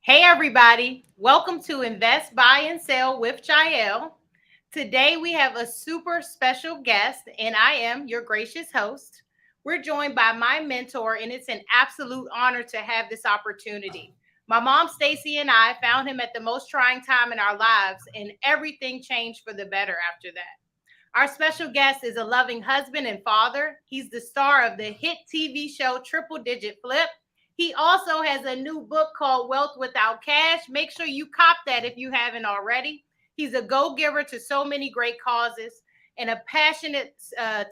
Hey, everybody. Welcome to Invest, Buy, and Sell with Jael. Today, we have a super special guest, and I am your gracious host. We're joined by my mentor, and it's an absolute honor to have this opportunity. My mom, Stacy, and I found him at the most trying time in our lives, and everything changed for the better after that. Our special guest is a loving husband and father. He's the star of the hit TV show Triple Digit Flip. He also has a new book called Wealth Without Cash. Make sure you cop that if you haven't already. He's a go giver to so many great causes and a passionate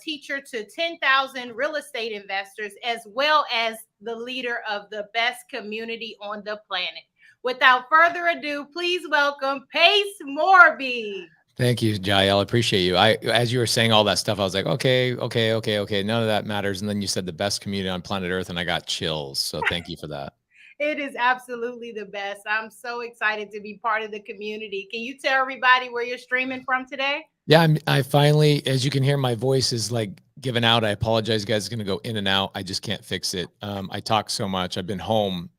teacher to 10,000 real estate investors, as well as the leader of the best community on the planet. Without further ado, please welcome Pace Morby. Thank you, Jael. I appreciate you. As you were saying all that stuff, I was like, okay. None of that matters. And then you said the best community on planet Earth, and I got chills. So thank you for that. It is absolutely the best. I'm so excited to be part of the community. Can you tell everybody where you're streaming from today? Yeah, I finally, as you can hear, my voice is like giving out. I apologize, guys. It's going to go in and out. I just can't fix it. I talk so much. I've been home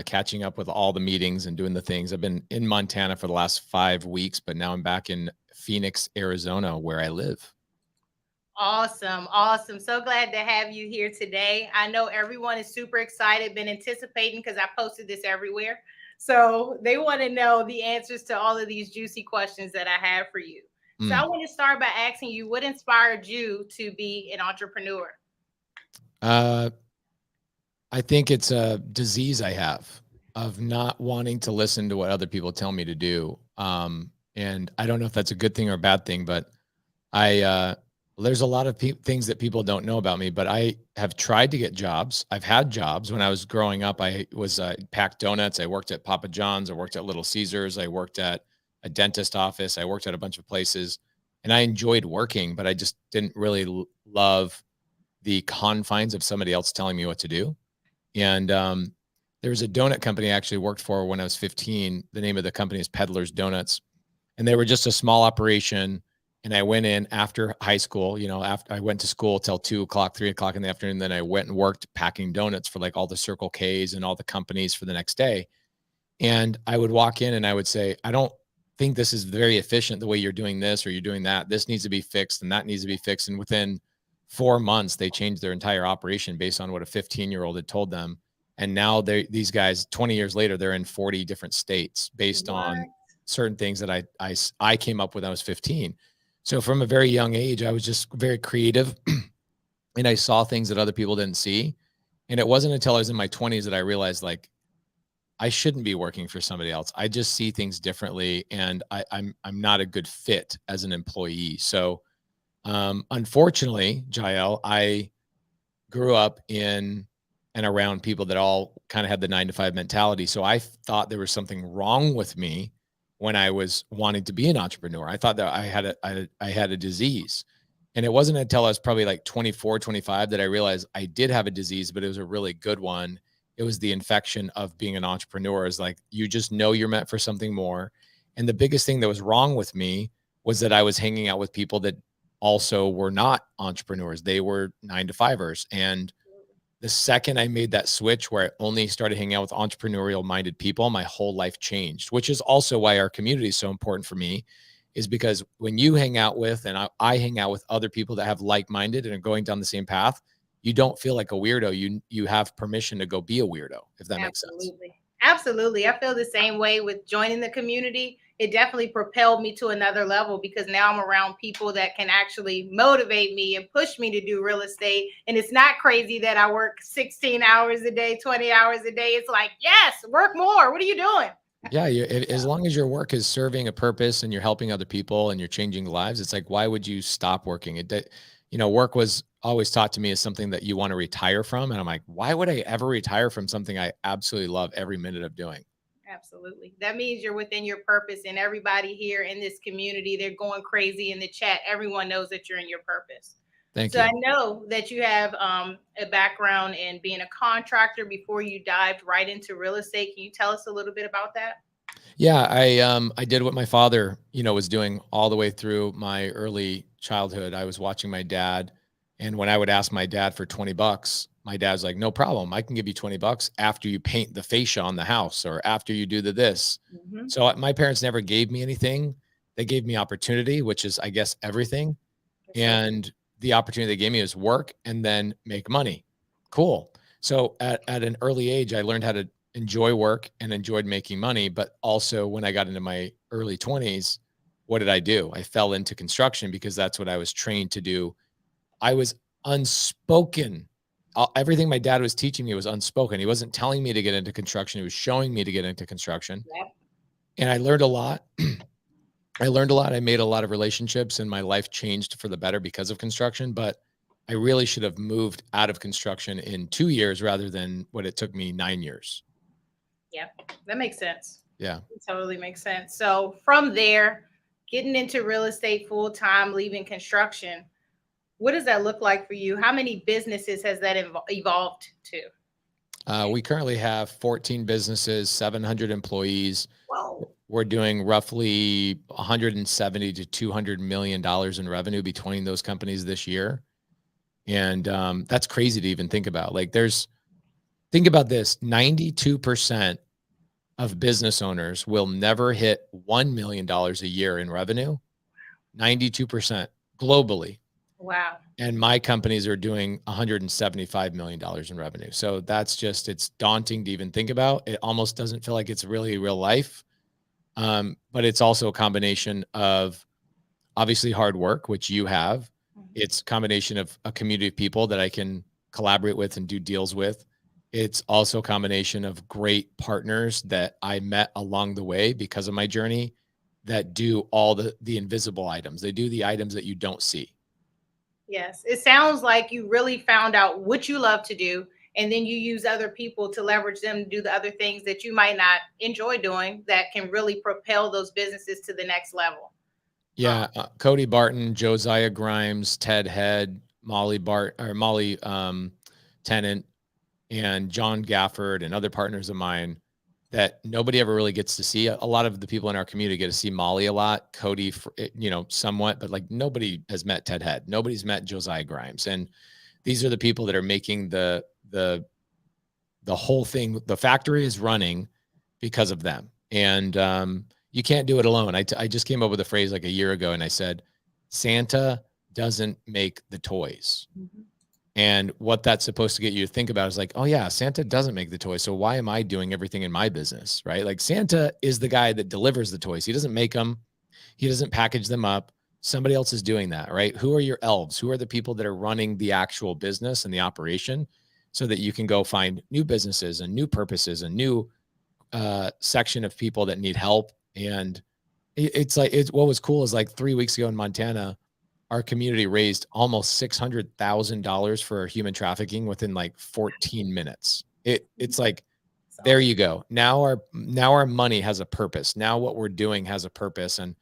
catching up with all the meetings and doing the things. I've been in Montana for the last 5 weeks, but now I'm back in Phoenix, Arizona, where I live. Awesome. Awesome. So glad to have you here today. I know everyone is super excited, been anticipating because I posted this everywhere. So they want to know the answers to all of these juicy questions that I have for you. So I want to start by asking you what inspired you to be an entrepreneur? Uh, I think it's a disease I have of not wanting to listen to what other people tell me to do. And I don't know if that's a good thing or a bad thing, but I there's a lot of things that people don't know about me, but I have tried to get jobs. I've had jobs when I was growing up. I was packed donuts. I worked at Papa John's. I worked at Little Caesars. I worked at a dentist office. I worked at a bunch of places, and I enjoyed working, but I just didn't really love the confines of somebody else telling me what to do. And there was a donut company I actually worked for when I was 15. The name of the company is Peddler's Donuts, and they were just a small operation. And I went in after high school, after I went to school till 2 o'clock, 3 o'clock in the afternoon. Then I went and worked packing donuts for like all the Circle K's and all the companies for the next day. And I would walk in and I would say, I don't think this is very efficient the way you're doing this or you're doing that. This needs to be fixed and that needs to be fixed. And within 4 months, they changed their entire operation based on what a 15-year-old had told them. And now these guys, 20 years later, they're in 40 different states based on certain things that I came up with when I was 15. So from a very young age, I was just very creative and I saw things that other people didn't see. And it wasn't until I was in my 20s that I realized like I shouldn't be working for somebody else. I just see things differently and I'm not a good fit as an employee. So unfortunately, Jael, I grew up in and around people that all kind of had the 9 to 5 mentality. So I thought there was something wrong with me when I was wanting to be an entrepreneur. I thought that I had a disease. And it wasn't until I was probably like 24, 25 that I realized I did have a disease, but it was a really good one. It was the infection of being an entrepreneur. Is like, you just know you're meant for something more. And the biggest thing that was wrong with me was that I was hanging out with people that also were not entrepreneurs. They were 9 to 5ers. And the second I made that switch where I only started hanging out with entrepreneurial minded people, my whole life changed, which is also why our community is so important for me, is because when you hang out with, and I hang out with other people that have like-minded and are going down the same path, you don't feel like a weirdo. You have permission to go be a weirdo, if that makes sense. Absolutely. Absolutely. I feel the same way with joining the community. It definitely propelled me to another level because now I'm around people that can actually motivate me and push me to do real estate. And it's not crazy that I work 16 hours a day, 20 hours a day. It's like, yes, work more. What are you doing? Yeah, as long as your work is serving a purpose and you're helping other people and you're changing lives, it's like, why would you stop working? Work was always taught to me as something that you want to retire from. And I'm like, why would I ever retire from something I absolutely love every minute of doing? Absolutely. That means you're within your purpose, and everybody here in this community, they're going crazy in the chat. Everyone knows that you're in your purpose. Thank So you. I know that you have a background in being a contractor before you dived right into real estate. Can you tell us a little bit about that? Yeah, I did what my father, was doing all the way through my early childhood. I was watching my dad, and when I would ask my dad for $20, my dad's like, no problem. I can give you $20 after you paint the fascia on the house or after you do this. Mhm. So my parents never gave me anything. They gave me opportunity, which is, I guess, everything. That's so And the opportunity they gave me is work and then make money. Cool. So at an early age, I learned how to enjoy work and enjoyed making money. But also when I got into my early 20s, what did I do? I fell into construction because that's what I was trained to do. I was unspoken. Everything my dad was teaching me was unspoken. He wasn't telling me to get into construction. He was showing me to get into construction. Yep. And I learned a lot. I learned a lot. I made a lot of relationships and my life changed for the better because of construction. But I really should have moved out of construction in 2 years rather than what it took me 9 years. Yep. That makes sense. Yeah. It totally makes sense. So from there, getting into real estate full time, leaving construction, what does that look like for you? How many businesses has that evolved to? We currently have 14 businesses, 700 employees. Whoa. We're doing roughly 170 to $200 million in revenue between those companies this year. And that's crazy to even think about. Like think about this, 92% of business owners will never hit $1 million a year in revenue, 92% globally. Wow. And my companies are doing $175 million in revenue. So it's daunting to even think about. It almost doesn't feel like it's really real life. But it's also a combination of obviously hard work, which you have. Mhm. It's a combination of a community of people that I can collaborate with and do deals with. It's also a combination of great partners that I met along the way because of my journey that do all the invisible items. They do the items that you don't see. Yes. It sounds like you really found out what you love to do, and then you use other people to leverage them to do the other things that you might not enjoy doing that can really propel those businesses to the next level. Yeah, Cody Barton, Josiah Grimes, Ted Head, Molly Tennant, and John Gafford, and other partners of mine that nobody ever really gets to see. A lot of the people in our community get to see Molly a lot, Cody, somewhat, but like nobody has met Ted Head. Nobody's met Josiah Grimes, and these are the people that are making the whole thing. The factory is running because of them, and you can't do it alone. I just came up with a phrase like a year ago, and I said, Santa doesn't make the toys. Mhm. And what that's supposed to get you to think about is like, oh yeah, Santa doesn't make the toys. So why am I doing everything in my business? Right? Like Santa is the guy that delivers the toys. He doesn't make them. He doesn't package them up. Somebody else is doing that, right? Who are your elves? Who are the people that are running the actual business and the operation so that you can go find new businesses and new purposes and new section of people that need help. And what was cool is like 3 weeks ago in Montana, our community raised almost $600,000 for human trafficking within like 14 minutes. It's like, there you go. Now our money has a purpose. Now what we're doing has a purpose. And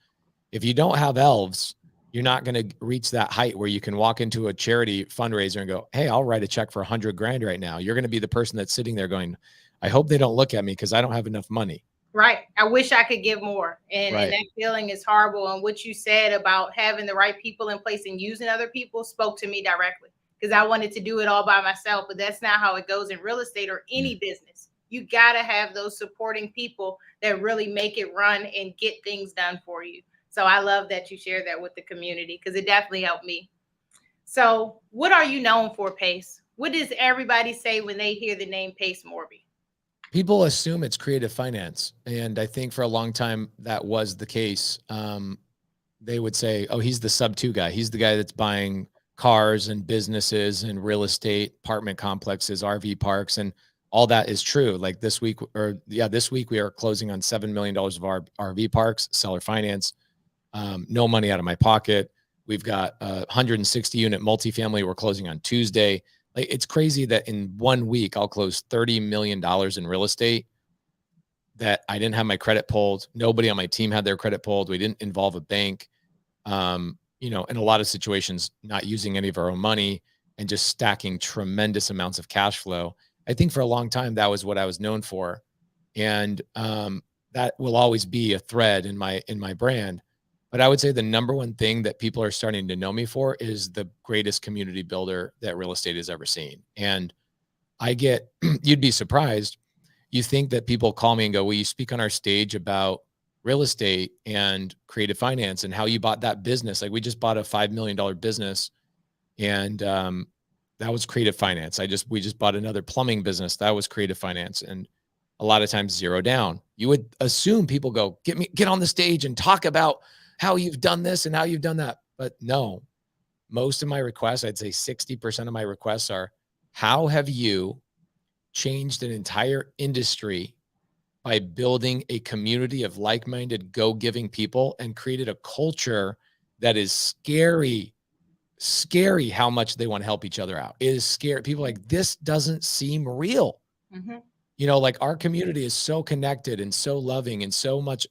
if you don't have elves, you're not going to reach that height where you can walk into a charity fundraiser and go, hey, I'll write a check for $100,000 right now. You're going to be the person that's sitting there going, I hope they don't look at me because I don't have enough money. Right. I wish I could give more. And Right. that feeling is horrible. And what you said about having the right people in place and using other people spoke to me directly because I wanted to do it all by myself. But that's not how it goes in real estate or any business. You got to have those supporting people that really make it run and get things done for you. So I love that you share that with the community because it definitely helped me. So, what are you known for, Pace? What does everybody say when they hear the name Pace Morby? People assume it's creative finance. And I think for a long time that was the case. They would say, oh, he's the sub two guy. He's the guy that's buying cars and businesses and real estate, apartment complexes, RV parks. And all that is true. Like this week we are closing on $7 million of our RV parks, seller finance, no money out of my pocket. We've got a 160 unit multifamily we're closing on Tuesday. Like it's crazy that in 1 week I'll close $30 million in real estate that I didn't have my credit pulled. Nobody on my team had their credit pulled. We didn't involve a bank. In a lot of situations, not using any of our own money and just stacking tremendous amounts of cash flow. I think for a long time, that was what I was known for. And that will always be a thread in my brand. But I would say the number one thing that people are starting to know me for is the greatest community builder that real estate has ever seen. And I get, you'd be surprised. You think that people call me and go, will you speak on our stage about real estate and creative finance and how you bought that business? Like we just bought a $5 million business and that was creative finance. We just bought another plumbing business. That was creative finance. And a lot of times zero down. You would assume people go, get on the stage and talk about how you've done this and how you've done that. But no, most of my requests, I'd say 60% of my requests are, how have you changed an entire industry by building a community of like-minded, go-giving people and created a culture that is scary how much they want to help each other out. It is scary. People are like, this doesn't seem real. Mm-hmm. You know, like our community is so connected and so loving and so much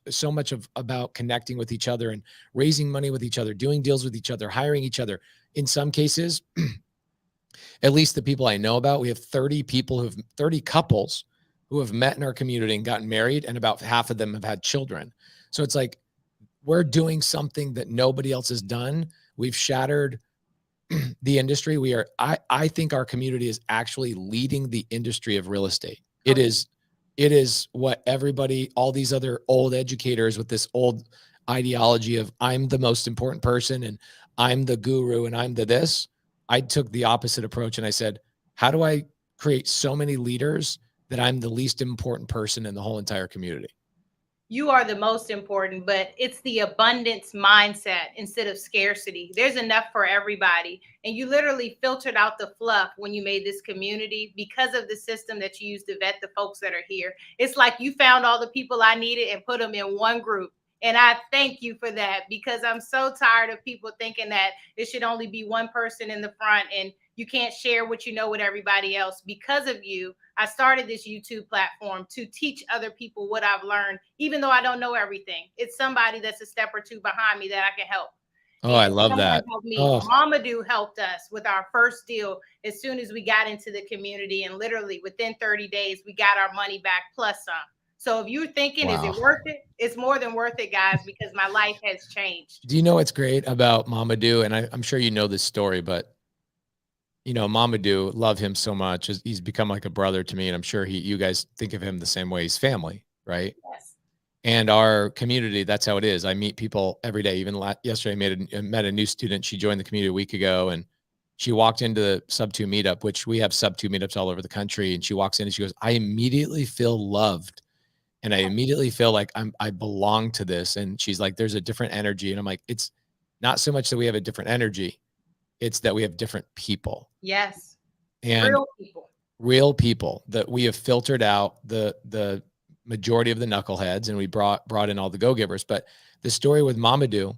about connecting with each other and raising money with each other, doing deals with each other, hiring each other. In some cases, at least the people I know about, we have 30 couples who have met in our community and gotten married, and about half of them have had children. So it's like, we're doing something that nobody else has done. We've shattered the industry. I think our community is actually leading the industry of real estate. It is what everybody, all these other old educators with this old ideology of I'm the most important person and I'm the guru and I'm the this. I took the opposite approach and I said, how do I create so many leaders that I'm the least important person in the whole entire community? You are the most important, but it's the abundance mindset instead of scarcity. There's enough for everybody. And you literally filtered out the fluff when you made this community because of the system that you use to vet the folks that are here. It's like you found all the people I needed and put them in one group. And I thank you for that, because I'm so tired of people thinking that it should only be one person in the front and you can't share what you know with everybody else. Because of you, I started this YouTube platform to teach other people what I've learned, even though I don't know everything. It's somebody that's a step or two behind me that I can help. Oh, And I love someone that. helped me. Oh, Mamadou helped us with our first deal as soon as we got into the community. And literally within 30 days, we got our money back plus some. So if you're thinking, is it wow. worth it? It's more than worth it, guys, because my life has changed. Do you know what's great about Mamadou? And I'm sure you know this story, but you know, Mamadou, love him so much. He's become like a brother to me. And I'm sure you guys think of him the same way. He's family, right? Yes. And our community, that's how it is. I meet people every day. Even yesterday, I met a new student. She joined the community a week ago, and she walked into the Sub 2 meetup, which we have Sub 2 meetups all over the country. And she walks in and she goes, I immediately feel loved. And I immediately feel like I belong to this. And she's like, there's a different energy. And I'm like, it's not so much that we have a different energy. It's that we have different people. Yes. And real people that we have filtered out the majority of the knuckleheads, and we brought in all the go-givers. But the story with Mamadou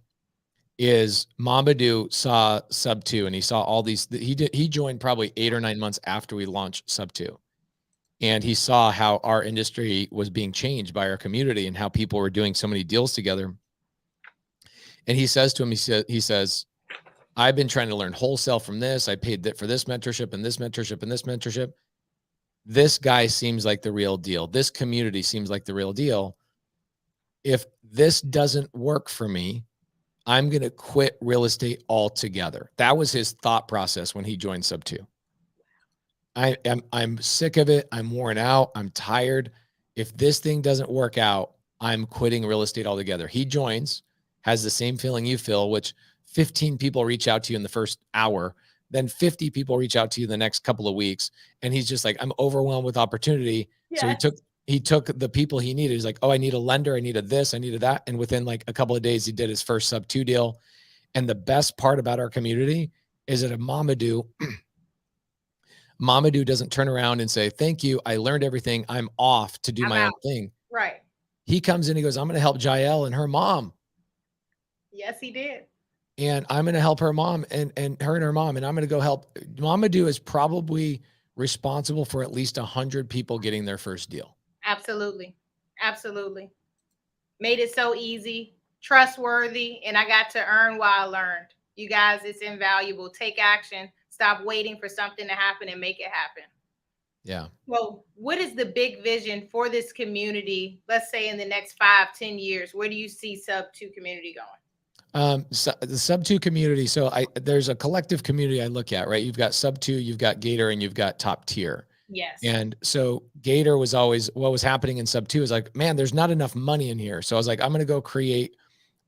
is Mamadou saw Sub 2 and he saw all these, he joined probably 8 or 9 months after we launched Sub 2. And he saw how our industry was being changed by our community and how people were doing so many deals together. And he says to him, he says, I've been trying to learn wholesale from this. I paid for this mentorship and this mentorship and this mentorship. This guy seems like the real deal. This community seems like the real deal. If this doesn't work for me, I'm going to quit real estate altogether. That was his thought process when he joined Sub 2. I'm sick of it. I'm worn out. I'm tired. If this thing doesn't work out, I'm quitting real estate altogether. He joins, has the same feeling you feel, which 15 people reach out to you in the first hour, then 50 people reach out to you the next couple of weeks. And he's just like, I'm overwhelmed with opportunity. Yes. So he took the people he needed. He's like, oh, I need a lender. I needed this. I needed that. And within like a couple of days, he did his first Sub 2 deal. And the best part about our community is that Mamadou doesn't turn around and say, thank you, I learned everything, I'm off to do my own thing. Right. He comes in, he goes, I'm going to help Jael and her mom. Yes, he did. And I'm going to help her mom and her and her mom. And I'm going to go help. Mamadou is probably responsible for at least 100 people getting their first deal. Absolutely. Absolutely. Made it so easy, trustworthy, and I got to earn while I learned. You guys, it's invaluable. Take action. Stop waiting for something to happen and make it happen. Yeah. Well, what is the big vision for this community? Let's say in the next 5-10 years, where do you see Sub 2 community going? So the Sub 2 community. So there's a collective community I look at, right? You've got Sub 2, you've got Gator, and you've got Top Tier. Yes. And so Gator was always, what was happening in sub two is like, man, there's not enough money in here. So I was like, I'm going to go create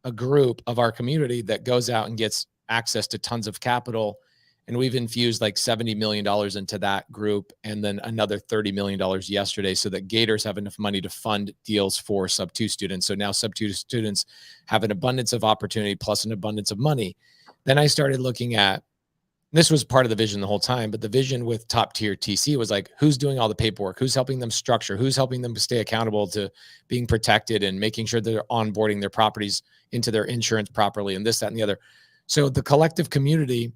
a group of our community that goes out and gets access to tons of capital. And we've infused like $70 million into that group and then another $30 million yesterday so that Gators have enough money to fund deals for sub two students. So now sub two students have an abundance of opportunity plus an abundance of money. Then I started looking at, this was part of the vision the whole time, but the vision with top tier TC was like, who's doing all the paperwork? Who's helping them structure? Who's helping them stay accountable to being protected and making sure they're onboarding their properties into their insurance properly and this, that, and the other. So the collective community,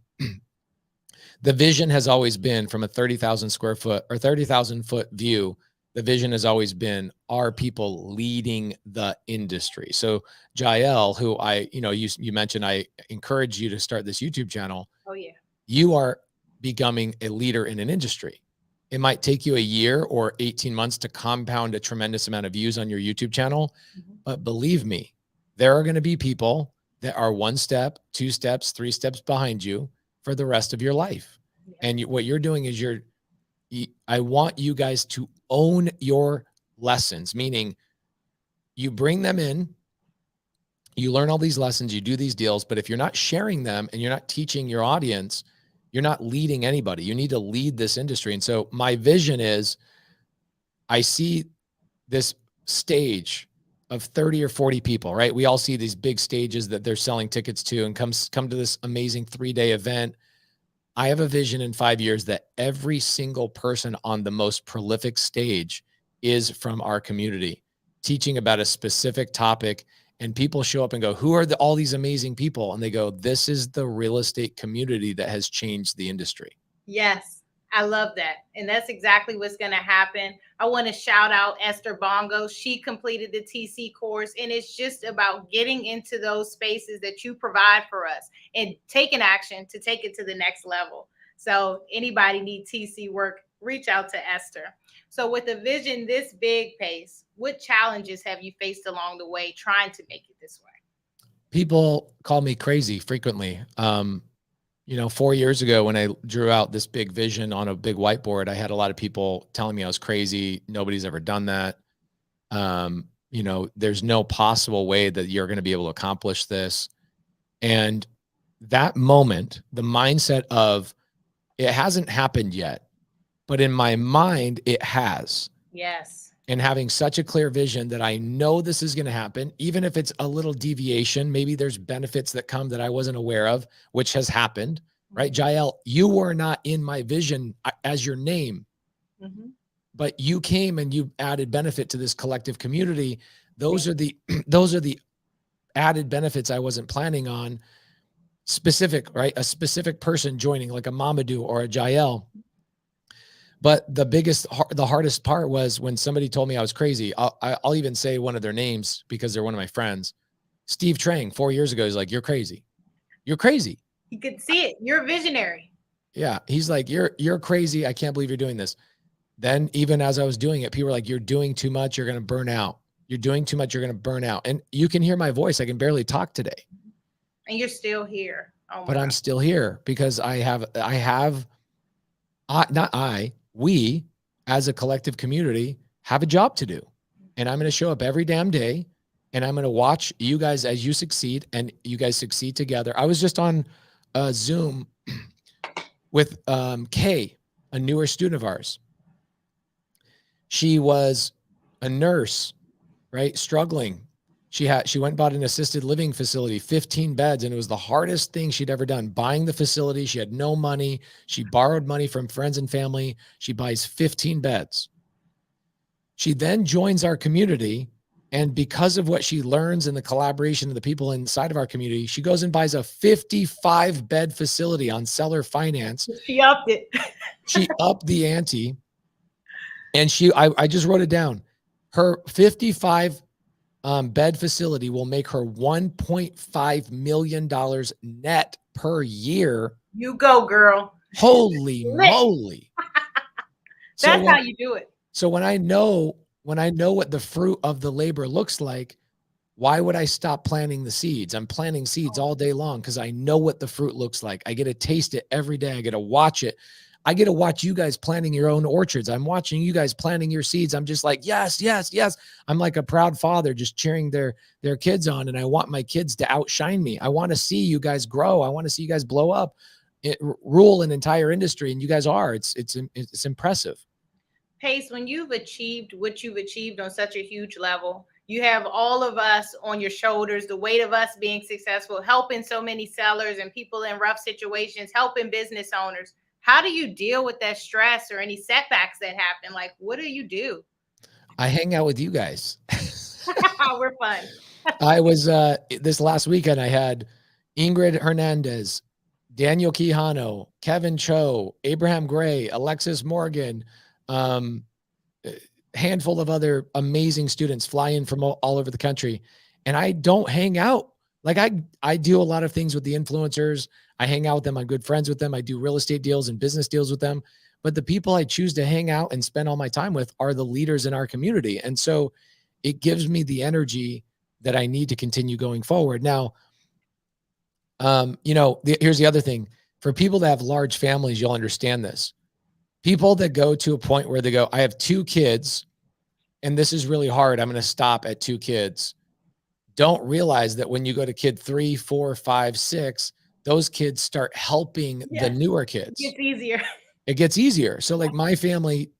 the vision has always been from a 30,000 square foot or 30,000 foot view. The vision has always been, are people leading the industry? So Jael, who you mentioned, I encourage you to start this YouTube channel. Oh yeah. You are becoming a leader in an industry. It might take you a year or 18 months to compound a tremendous amount of views on your YouTube channel. But believe me, there are going to be people that are 1 step, 2 steps, 3 steps behind you for the rest of your life. Yeah. And what you're doing is I want you guys to own your lessons, meaning you bring them in, you learn all these lessons, you do these deals, but if you're not sharing them and you're not teaching your audience, you're not leading anybody. You need to lead this industry. And so my vision is, I see this stage of 30 or 40 people, right? We all see these big stages that they're selling tickets to and come to this amazing 3-day event. I have a vision in 5 years that every single person on the most prolific stage is from our community, teaching about a specific topic. And people show up and go, who are all these amazing people? And they go, this is the real estate community that has changed the industry. Yes, I love that. And that's exactly what's going to happen. I want to shout out Esther Bongo. She completed the TC course, and it's just about getting into those spaces that you provide for us and taking action to take it to the next level. So anybody need TC work, reach out to Esther. So with a vision this big, Pace, what challenges have you faced along the way trying to make it this way? People call me crazy frequently. 4 years ago when I drew out this big vision on a big whiteboard, I had a lot of people telling me I was crazy. Nobody's ever done that. There's no possible way that you're going to be able to accomplish this. And that moment, the mindset of it hasn't happened yet, but in my mind, it has. Yes. And having such a clear vision that I know this is going to happen, even if it's a little deviation, maybe there's benefits that come that I wasn't aware of, which has happened, right? Jael, you were not in my vision as your name, but you came and you added benefit to this collective community. Those are the added benefits I wasn't planning on. Specific, right? A specific person joining, like a Mamadou or a Jael. But the hardest part was when somebody told me I was crazy. I'll even say one of their names because they're one of my friends. Steve Trang, 4 years ago, he's like, "You're crazy. You're crazy." You could see it. You're a visionary. Yeah. He's like, you're crazy. I can't believe you're doing this. Then even as I was doing it, people were like, "You're doing too much. You're going to burn out. You're doing too much. You're going to burn out." And you can hear my voice. I can barely talk today. And you're still here. Oh, but God. I'm still here because we as a collective community have a job to do. And I'm going to show up every damn day and I'm going to watch you guys as you succeed and you guys succeed together. I was just on a Zoom with Kay, a newer student of ours. She was a nurse, right? Struggling. She went and bought an assisted living facility, 15 beds, and it was the hardest thing she'd ever done. Buying the facility, she had no money. She borrowed money from friends and family. She buys 15 beds. She then joins our community, and because of what she learns in the collaboration of the people inside of our community, she goes and buys a 55-bed facility on seller finance. She upped it. She upped the ante, and I just wrote it down. Her 55 bed facility will make her $1.5 million net per year. You go, girl. Holy moly. That's how you do it. So when I know what the fruit of the labor looks like, why would I stop planting the seeds? I'm planting seeds all day long because I know what the fruit looks like. I get to taste it every day. I get to watch it. I get to watch you guys planting your own orchards. I'm watching you guys planting your seeds. I'm just like, yes, yes, yes. I'm like a proud father just cheering their kids on. And I want my kids to outshine me. I want to see you guys grow. I want to see you guys blow up, rule an entire industry. And you guys are. It's impressive. Pace, when you've achieved what you've achieved on such a huge level, you have all of us on your shoulders, the weight of us being successful, helping so many sellers and people in rough situations, helping business owners. How do you deal with that stress or any setbacks that happen? Like, what do you do? I hang out with you guys. We're fun. I was this last weekend, I had Ingrid Hernandez, Daniel Quijano, Kevin Cho, Abraham Gray, Alexis Morgan, um, handful of other amazing students fly in from all over the country. And I don't hang out. Like I do a lot of things with the influencers. I hang out with them. I'm good friends with them. I do real estate deals and business deals with them. But the people I choose to hang out and spend all my time with are the leaders in our community. And so it gives me the energy that I need to continue going forward. Now, here's the other thing. For people that have large families, you'll understand this. People that go to a point where they go, I have 2 kids and this is really hard. I'm going to stop at 2 kids. Don't realize that when you go to kid 3, 4, 5, 6, those kids start helping the newer kids. It's easier. It gets easier. So like my family,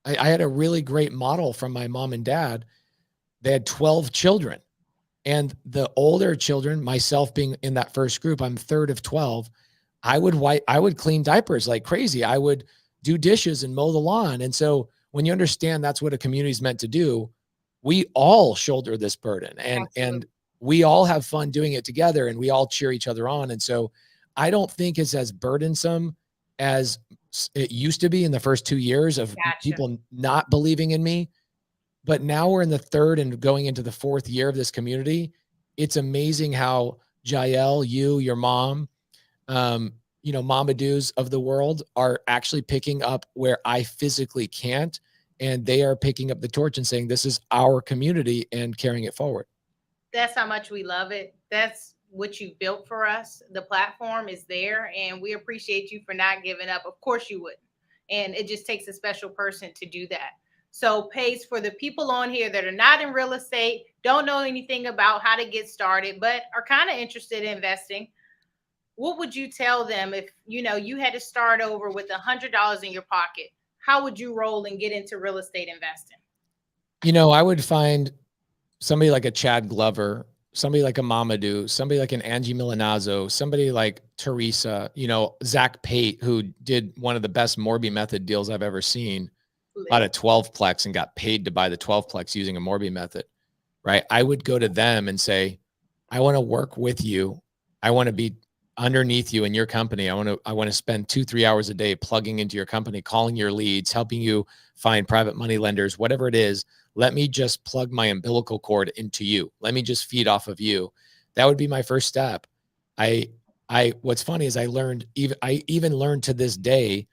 I had a really great model from my mom and dad. They had 12 children. And the older children, myself being in that first group, I'm third of 12. I would clean diapers like crazy. I would do dishes and mow the lawn. And so when you understand that's what a community is meant to do, we all shoulder this burden and we all have fun doing it together and we all cheer each other on. And so I don't think it's as burdensome as it used to be in the first 2 years of people not believing in me. But now we're in the third and going into the 4th year of this community. It's amazing how Jael, your mom, Mama Doos of the world are actually picking up where I physically can't. And they are picking up the torch and saying, this is our community and carrying it forward. That's how much we love it. That's what you built for us. The platform is there and we appreciate you for not giving up. Of course you wouldn't. And it just takes a special person to do that. So Pace, for the people on here that are not in real estate, don't know anything about how to get started, but are kind of interested in investing, what would you tell them if you had to start over with $100 in your pocket? How would you roll and get into real estate investing? I would find somebody like a Chad Glover, somebody like a Mamadou, somebody like an Angie Milanazzo, somebody like Teresa, Zach Pate, who did one of the best Morby method deals I've ever seen, bought a 12-plex and got paid to buy the 12-plex using a Morby method, right? I would go to them and say, I want to work with you. I want to be underneath you in your company. I want to spend 2-3 hours a day plugging into your company, calling your leads, helping you find private money lenders, whatever it is. Let me just plug my umbilical cord into you. Let me just feed off of you. That would be my first step. What's funny is I even learned to this day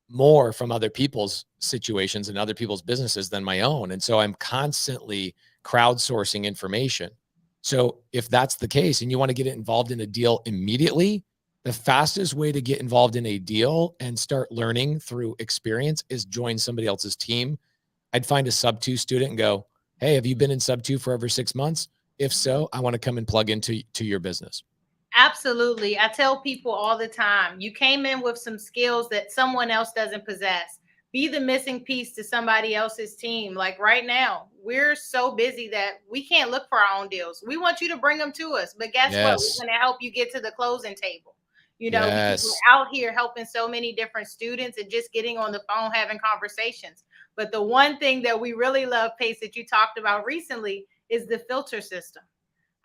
more from other people's situations and other people's businesses than my own. And so I'm constantly crowdsourcing information. So if that's the case and you want to get involved in a deal immediately, the fastest way to get involved in a deal and start learning through experience is join somebody else's team. I'd find a sub-2 student and go, hey, have you been in sub-2 for over 6 months? If so, I want to come and plug into your business. Absolutely. I tell people all the time, you came in with some skills that someone else doesn't possess. Be the missing piece to somebody else's team. Like right now, we're so busy that we can't look for our own deals. We want you to bring them to us. But guess what? We're going to help you get to the closing table. Because we're out here helping so many different students and just getting on the phone, having conversations. But the one thing that we really love, Pace, that you talked about recently is the filter system.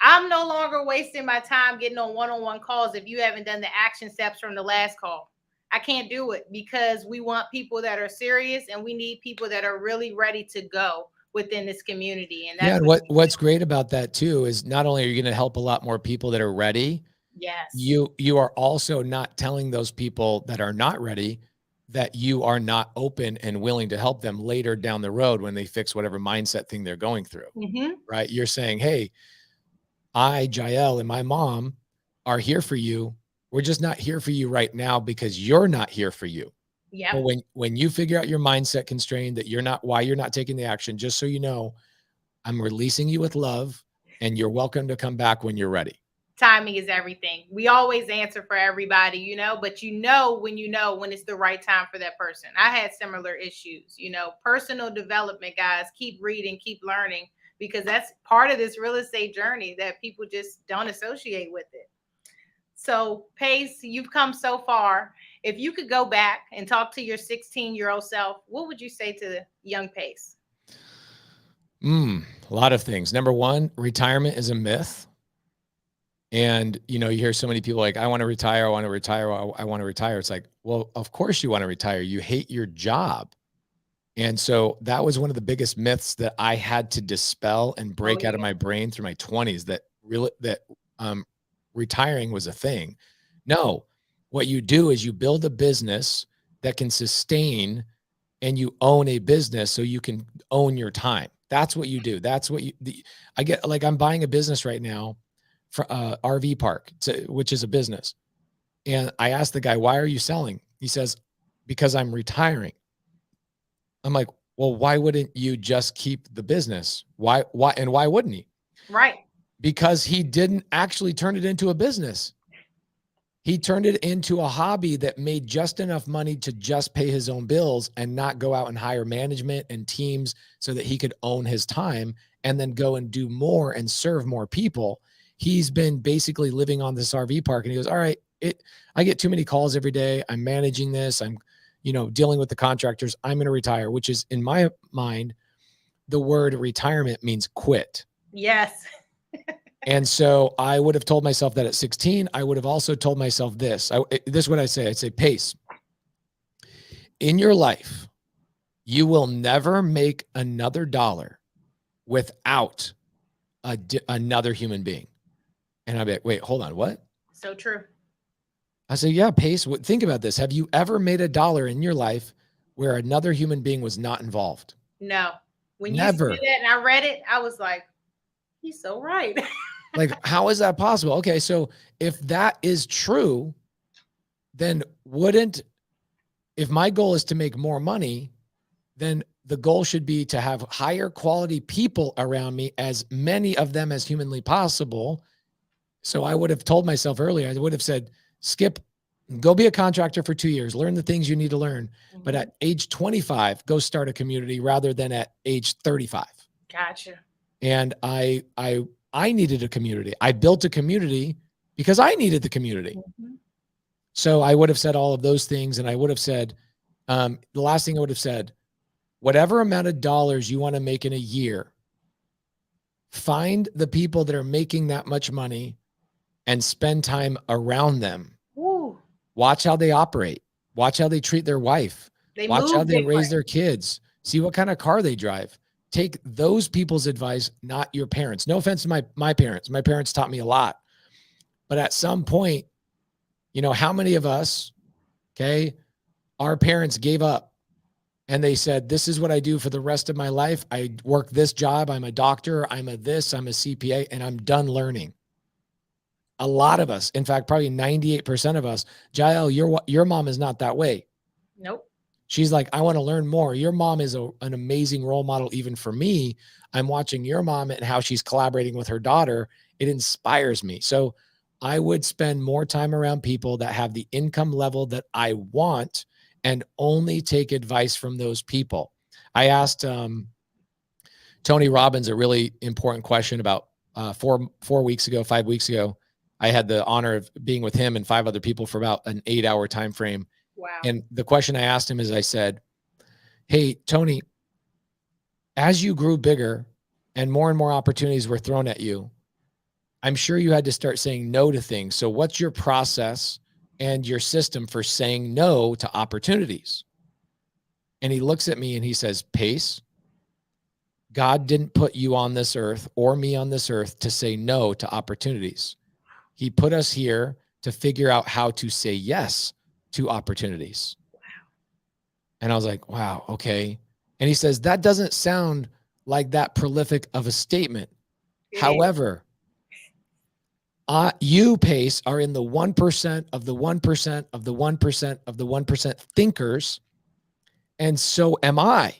I'm no longer wasting my time getting on one-on-one calls if you haven't done the action steps from the last call. I can't do it because we want people that are serious and we need people that are really ready to go within this community. And that's what's great about that too is not only are you going to help a lot more people that are ready, yes, you are also not telling those people that are not ready that you are not open and willing to help them later down the road when they fix whatever mindset thing they're going through. Right? You're saying, hey, I, Jael, and my mom are here for you We're just not here for you right now because you're not here for you. Yep. But when you figure out your mindset constraint, that you're not, why you're not taking the action, just so you know, I'm releasing you with love, and you're welcome to come back when you're ready. Timing is everything. We always answer for everybody, but you know when it's the right time for that person. I had similar issues, personal development, guys. Keep reading, keep learning, because that's part of this real estate journey that people just don't associate with it. So, Pace, you've come so far. If you could go back and talk to your 16-year-old self, what would you say to the young Pace? A lot of things. Number one, retirement is a myth. And, you hear so many people like, I want to retire. I want to retire. I want to retire. It's like, well, of course you want to retire. You hate your job. And so that was one of the biggest myths that I had to dispel and Oh, break out of yeah. my brain through my 20s, that retiring was a thing. No, what you do is you build a business that can sustain, and you own a business so you can own your time. That's what you do. That's what I get. Like, I'm buying a business right now for RV park, which is a business. And I asked the guy, why are you selling? He says, because I'm retiring. I'm like, well, why wouldn't you just keep the business? Why, and why wouldn't he? Right. Because he didn't actually turn it into a business. He turned it into a hobby that made just enough money to just pay his own bills and not go out and hire management and teams, so that he could own his time and then go and do more and serve more people. He's been basically living on this RV park, and he goes, all right, I get too many calls every day. I'm managing this. I'm, dealing with the contractors. I'm going to retire, which is, in my mind, the word retirement means quit. Yes. And so I would have told myself that at 16. I would have also told myself this. This is what I say. I say, Pace, in your life, you will never make another dollar without another human being. And I'd be like, wait, hold on, what? So true. I say, yeah, Pace, think about this. Have you ever made a dollar in your life where another human being was not involved? No. When you said Never. that and I read it, I was like, he's so right. Like, how is that possible? Okay, so if that is true, then if my goal is to make more money, then the goal should be to have higher quality people around me, as many of them as humanly possible. So I would have told myself earlier, I would have said, Skip, go be a contractor for 2 years, learn the things you need to learn. Mm-hmm. But at age 25, go start a community, rather than at age 35. Gotcha. And I needed a community. I built a community because I needed the community. Mm-hmm. So I would have said all of those things. And I would have said, the last thing I would have said, whatever amount of dollars you want to make in a year, find the people that are making that much money and spend time around them. Ooh. Watch how they operate. Watch how they treat their wife. Watch how they different. raise their kids. See what kind of car they drive. Take those people's advice, not your parents. No offense to my parents. My parents taught me a lot. But at some point, how many of us, okay, our parents gave up and they said, this is what I do for the rest of my life. I work this job. I'm a doctor. I'm a CPA, and I'm done learning. A lot of us, in fact, probably 98% of us, Jael, your mom is not that way. Nope. She's like, I want to learn more. Your mom is an amazing role model, even for me. I'm watching your mom and how she's collaborating with her daughter. It inspires me. So I would spend more time around people that have the income level that I want, and only take advice from those people. I asked Tony Robbins a really important question about 5 weeks ago. I had the honor of being with him and 5 other people for about an 8-hour time frame. Wow. And the question I asked him is, I said, hey, Tony, as you grew bigger and more opportunities were thrown at you, I'm sure you had to start saying no to things. So what's your process and your system for saying no to opportunities? And he looks at me and he says, Pace, God didn't put you on this earth or me on this earth to say no to opportunities. He put us here to figure out how to say yes to opportunities. Wow. And I was like, wow, okay. And he says, that doesn't sound like that prolific of a statement. However, You, Pace, are in the 1% of the 1% of the 1% of the 1% thinkers, and so am I.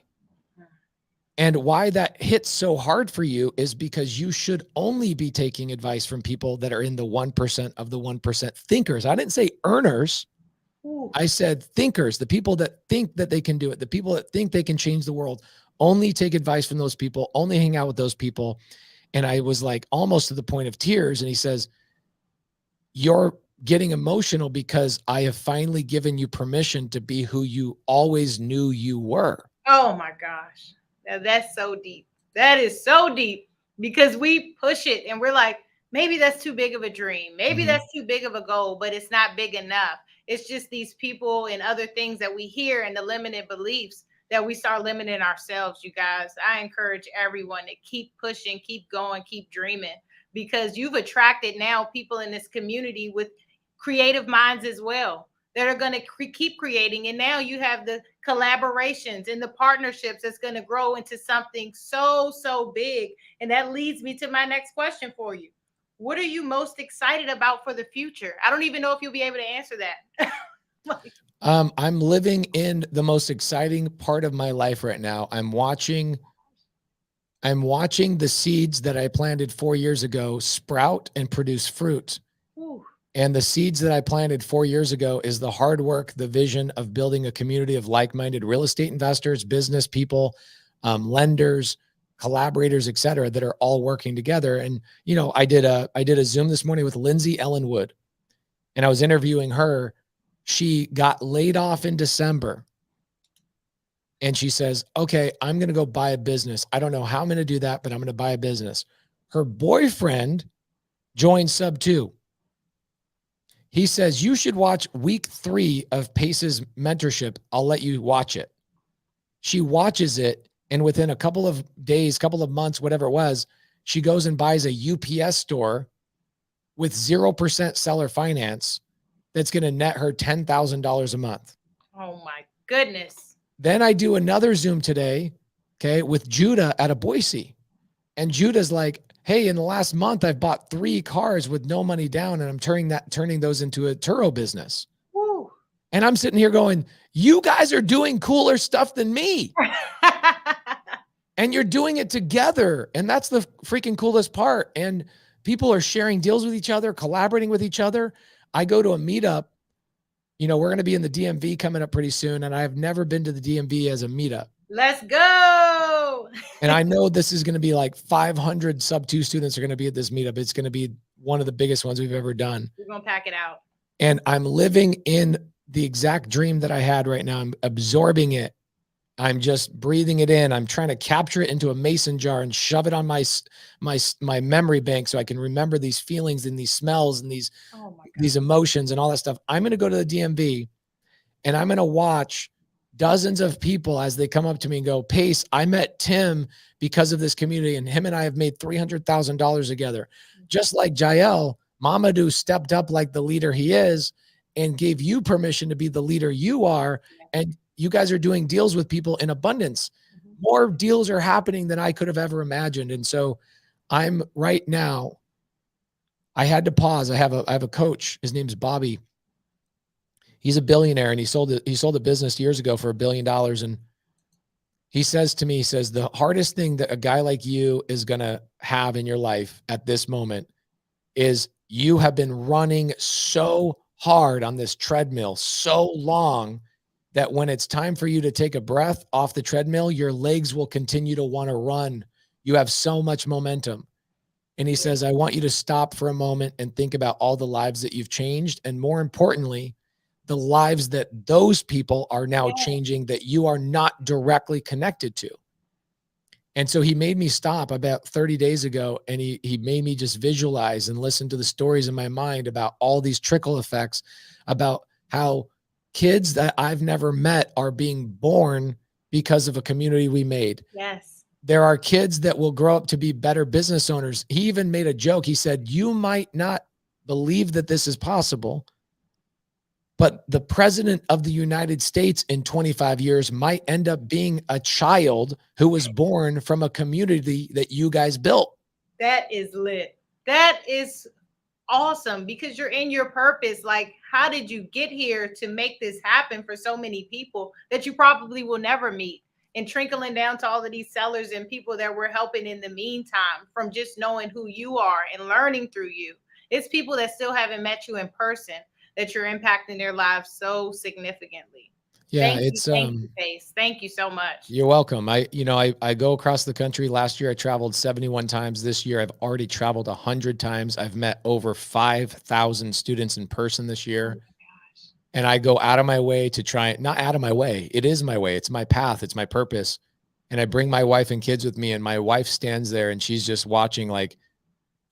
And why that hits so hard for you is because you should only be taking advice from people that are in the 1% of the 1% thinkers. I didn't say earners. Ooh. I said thinkers, the people that think that they can do it, the people that think they can change the world. Only take advice from those people, only hang out with those people. And I was like almost to the point of tears. And he says, you're getting emotional because I have finally given you permission to be who you always knew you were. Oh my gosh. Now that's so deep. That is so deep because we push it and we're like, maybe that's too big of a dream. Maybe Mhm. that's too big of a goal, but it's not big enough. It's just these people and other things that we hear and the limited beliefs that we start limiting ourselves, you guys. I encourage everyone to keep pushing, keep going, keep dreaming because you've attracted now people in this community with creative minds as well that are going to keep creating. And now you have the collaborations and the partnerships that's going to grow into something so, so big. And that leads me to my next question for you. What are you most excited about for the future? I don't even know if you'll be able to answer that. I'm living in the most exciting part of my life right now. I'm watching the seeds that I planted 4 years ago sprout and produce fruit. Ooh. And the seeds that I planted 4 years ago is the hard work, the vision of building a community of like-minded real estate investors, business people, lenders, collaborators, et cetera, that are all working together. And, you know, I did a Zoom this morning with Lindsay Ellenwood, and I was interviewing her. She got laid off in December. And she says, okay, I'm going to go buy a business. I don't know how I'm going to do that, but I'm going to buy a business. Her boyfriend joined Sub 2. He says, you should watch week 3 of Pace's mentorship. I'll let you watch it. She watches it. And within a couple of days, couple of months, whatever it was, she goes and buys a UPS store with 0% seller finance that's going to net her $10,000 a month. Oh my goodness. Then I do another Zoom today, okay, with Judah at a Boise. And Judah's like, hey, in the last month, I've bought 3 cars with no money down, and I'm turning those into a Turo business. Woo. And I'm sitting here going, you guys are doing cooler stuff than me. And you're doing it together. And that's the freaking coolest part. And people are sharing deals with each other, collaborating with each other. I go to a meetup. You know, we're going to be in the DMV coming up pretty soon. And I've never been to the DMV as a meetup. Let's go. And I know this is going to be like 500 Sub 2 students are going to be at this meetup. It's going to be one of the biggest ones we've ever done. We're going to pack it out. And I'm living in the exact dream that I had right now. I'm absorbing it. I'm just breathing it in. I'm trying to capture it into a mason jar and shove it on my memory bank so I can remember these feelings and these smells and these emotions and all that stuff. I'm going to go to the DMV and I'm going to watch dozens of people as they come up to me and go, Pace, I met Tim because of this community, and him and I have made $300,000 together. Just like Jael, Mamadou stepped up like the leader he is and gave you permission to be the leader you are. And you guys are doing deals with people in abundance. More deals are happening than I could have ever imagined. And so I'm right now, I had to pause. I have a coach. His name's Bobby. He's a billionaire, and he sold a business years ago for $1 billion. And he says to me, he says, the hardest thing that a guy like you is going to have in your life at this moment is you have been running so hard on this treadmill so long that when it's time for you to take a breath off the treadmill, your legs will continue to want to run. You have so much momentum. And he says, I want you to stop for a moment and think about all the lives that you've changed. And more importantly, the lives that those people are now changing that you are not directly connected to. And so he made me stop about 30 days ago, and he made me just visualize and listen to the stories in my mind about all these trickle effects, about how kids that I've never met are being born because of a community we made. Yes. There are kids that will grow up to be better business owners. He even made a joke. He said, you might not believe that this is possible, but the president of the United States in 25 years might end up being a child who was born from a community that you guys built. That is lit. That is awesome because you're in your purpose. Like, how did you get here to make this happen for so many people that you probably will never meet? And trickling down to all of these sellers and people that we're helping in the meantime from just knowing who you are and learning through you. It's people that still haven't met you in person that you're impacting their lives so significantly. Yeah, it's Thank you, Pace. Thank you so much. you're welcome. I go across the country. Last year I traveled 71 times. This year I've already traveled 100 times. I've met over 5,000 students in person this Oh year. my gosh. And I go out of my way to try, not out of my way. It is my way. It's my path. It's my purpose. And I bring my wife and kids with me, and my wife stands there and she's just watching. Like,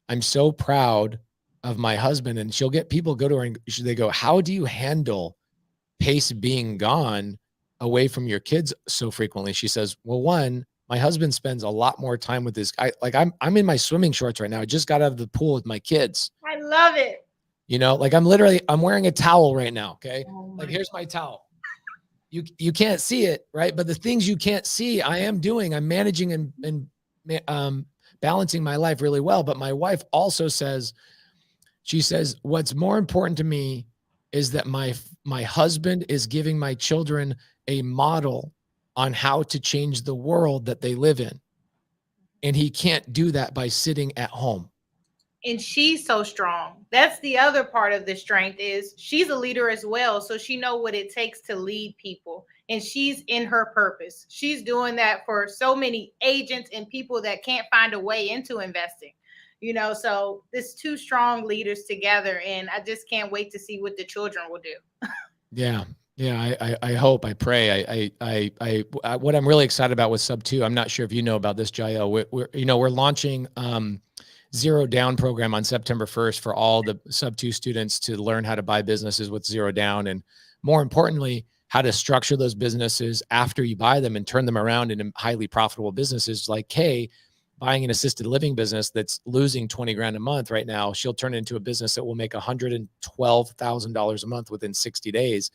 I'm so proud of my husband. And she'll get people go to her and they go, how do you handle Pace being gone away from your kids so frequently? She says, well, one, my husband spends a lot more time with this guy. Like, I'm in my swimming shorts right now. I just got out of the pool with my kids. I love it. Like I'm wearing a towel right now. Okay. Oh Like, my here's my towel. You can't see it, right? But the things you can't see, I am doing. I'm managing and balancing my life really well. But my wife also says, she says, what's more important to me is that my husband is giving my children a model on how to change the world that they live in. And he can't do that by sitting at home. and she's so strong. That's the other part of the strength is she's a leader as well, so she know what it takes to lead people, and she's in her purpose. She's doing that for so many agents and people that can't find a way into investing. So this two strong leaders together, and I just can't wait to see what the children will do. Yeah. Yeah. I hope, I pray. What I'm really excited about with Sub 2, I'm not sure if you know about this, Jael. We're launching Zero Down program on September 1st for all the Sub 2 students to learn how to buy businesses with zero down. And more importantly, how to structure those businesses after you buy them and turn them around into highly profitable businesses. Like Kay, buying an assisted living business that's losing 20 grand a month right now, she'll turn it into a business that will make $112,000 a month within 60 days.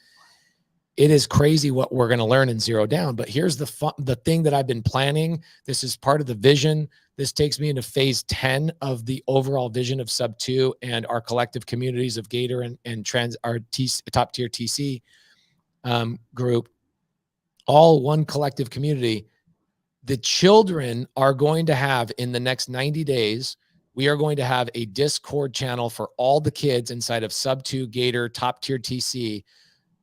It is crazy what we're going to learn in Zero Down. But here's the thing that I've been planning. This is part of the vision. This takes me into phase 10 of the overall vision of Sub 2 and our collective communities of Gator and our top tier TC group, all one collective community. The children are going to have, in the next 90 days, we are going to have a Discord channel for all the kids inside of Sub 2, Gator, top tier TC,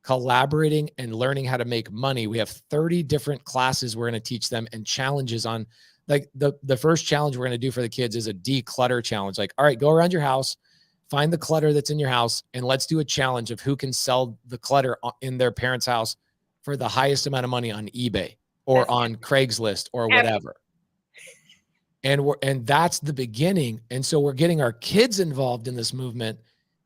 collaborating and learning how to make money. We have 30 different classes we're going to teach them and challenges on. Like the first challenge we're going to do for the kids is a declutter challenge. Like, all right, go around your house, find the clutter that's in your house, and let's do a challenge of who can sell the clutter in their parents' house for the highest amount of money on eBay or on Craigslist or whatever. And that's the beginning. And so we're getting our kids involved in this movement.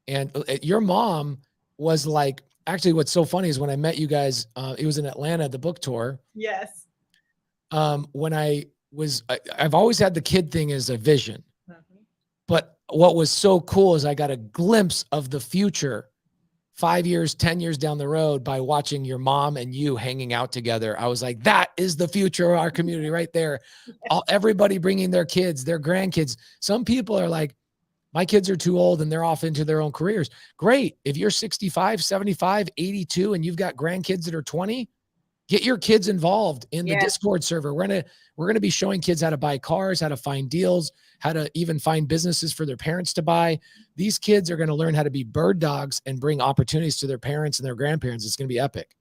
And your mom was like, actually, what's so funny is when I met you guys, it was in Atlanta, the book tour. Yes. When I've always had the kid thing as a vision. Mm-hmm. But what was so cool is I got a glimpse of the future 5 years, 10 years down the road by watching your mom and you hanging out together. I was like, that is the future of our community right there. Everybody bringing their kids, their grandkids. Some people are like, my kids are too old and they're off into their own careers. Great. If you're 65, 75, 82, and you've got grandkids that are 20, get your kids involved in the Discord server. We're going to be showing kids how to buy cars, how to find deals, how to even find businesses for their parents to buy. These kids are going to learn how to be bird dogs and bring opportunities to their parents and their grandparents. It's going to be epic.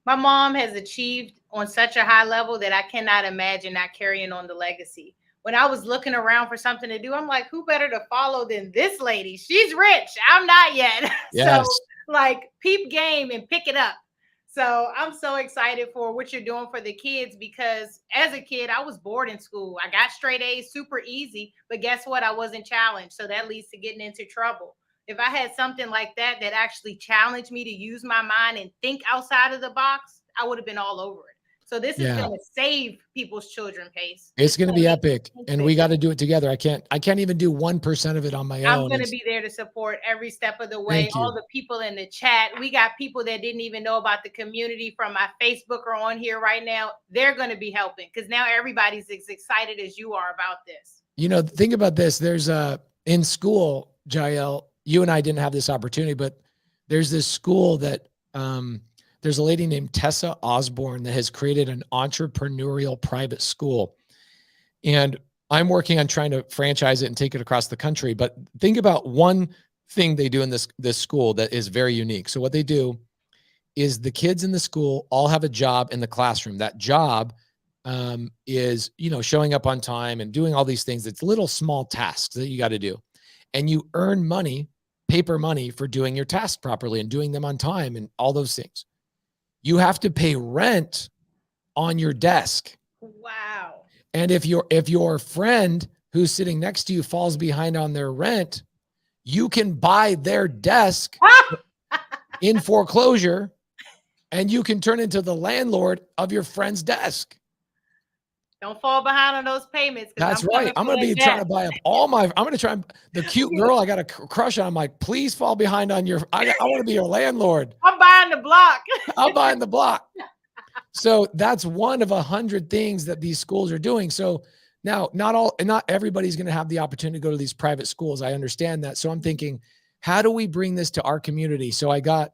My mom has achieved on such a high level that I cannot imagine not carrying on the legacy. When I was looking around for something to do, I'm like, who better to follow than this lady? She's rich. I'm not yet. Yes. So like peep game and pick it up. So I'm so excited for what you're doing for the kids because as a kid, I was bored in school. I got straight A's super easy, but guess what? I wasn't challenged. So that leads to getting into trouble. If I had something like that actually challenged me to use my mind and think outside of the box, I would have been all over it. So this is going to save people's children, Pace. It's going to be epic, and we got to do it together. I can't even do 1% of it on my own. I'm going to be there to support every step of the way. All the people in the chat, we got people that didn't even know about the community from my Facebook are on here right now. They're going to be helping because now everybody's as excited as you are about this. Think about this. There's in school, Jael, you and I didn't have this opportunity, but there's this school that there's a lady named Tessa Osborne that has created an entrepreneurial private school. And I'm working on trying to franchise it and take it across the country. But think about one thing they do in this school that is very unique. So what they do is the kids in the school all have a job in the classroom. That job is, showing up on time and doing all these things. It's little small tasks that you got to do. And you earn money, paper money, for doing your tasks properly and doing them on time and all those things. You have to pay rent on your desk. Wow. And if your friend who's sitting next to you falls behind on their rent, you can buy their desk in foreclosure, and you can turn into the landlord of your friend's desk. Don't fall behind on those payments. That's right. I'm going to be trying to buy up I'm going to try the cute girl I got a crush on. I'm like, please fall behind on I want to be your landlord. I'm buying the block. I'm buying the block. So that's one of 100 things that these schools are doing. So now not everybody's going to have the opportunity to go to these private schools. I understand that. So I'm thinking, how do we bring this to our community? So I got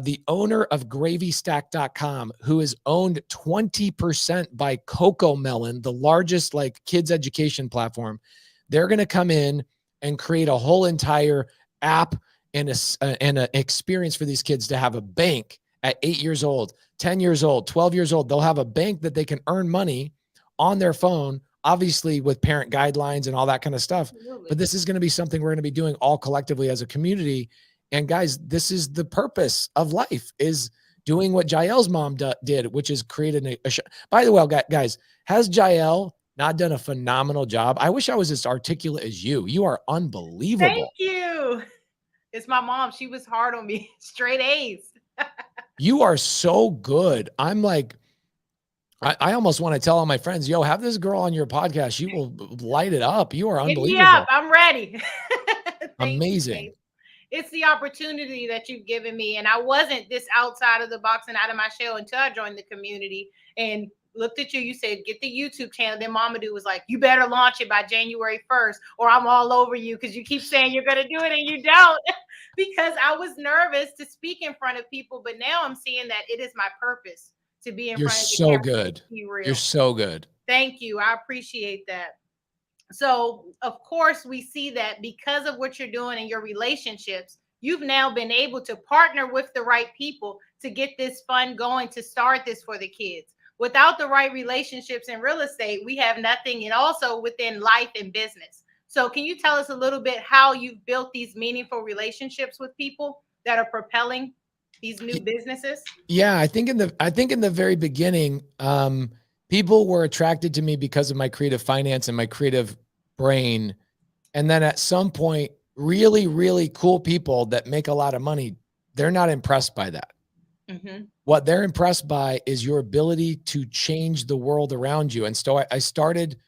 the owner of gravystack.com, who is owned 20% by Coco Melon, the largest kids education platform. They're going to come in and create a whole entire app and an experience for these kids to have a bank at 8 years old, 10 years old, 12 years old. They'll have a bank that they can earn money on their phone, obviously with parent guidelines and all that kind of stuff. Absolutely. But this is going to be something we're going to be doing all collectively as a community. And guys, this is the purpose of life, is doing what Jael's mom did, which is creating a show. By the way, guys, has Jael not done a phenomenal job? I wish I was as articulate as you. You are unbelievable. Thank you. It's my mom. She was hard on me. Straight A's. You are so good. I'm like, I almost want to tell all my friends, yo, have this girl on your podcast. She will light it up. You are unbelievable. Yeah, I'm ready. Amazing. You, it's the opportunity that you've given me. And I wasn't this outside of the box and out of my shell until I joined the community and looked at you. You said, get the YouTube channel. Then Mama Dude was like, you better launch it by January 1st or I'm all over you because you keep saying you're going to do it and you don't. Because I was nervous to speak in front of people. But now I'm seeing that it is my purpose to be in front of the camera. You're so good. You're so good. Thank you. I appreciate that. So, of course, we see that because of what you're doing in your relationships, you've now been able to partner with the right people to get this fund going, to start this for the kids. Without the right relationships in real estate, we have nothing, and also within life and business. So can you tell us a little bit how you've built these meaningful relationships with people that are propelling these new businesses? Yeah, I think in the very beginning, people were attracted to me because of my creative finance and my creative brain. And then at some point, really, really cool people that make a lot of money, they're not impressed by that. Mm-hmm. What they're impressed by is your ability to change the world around you. And so I started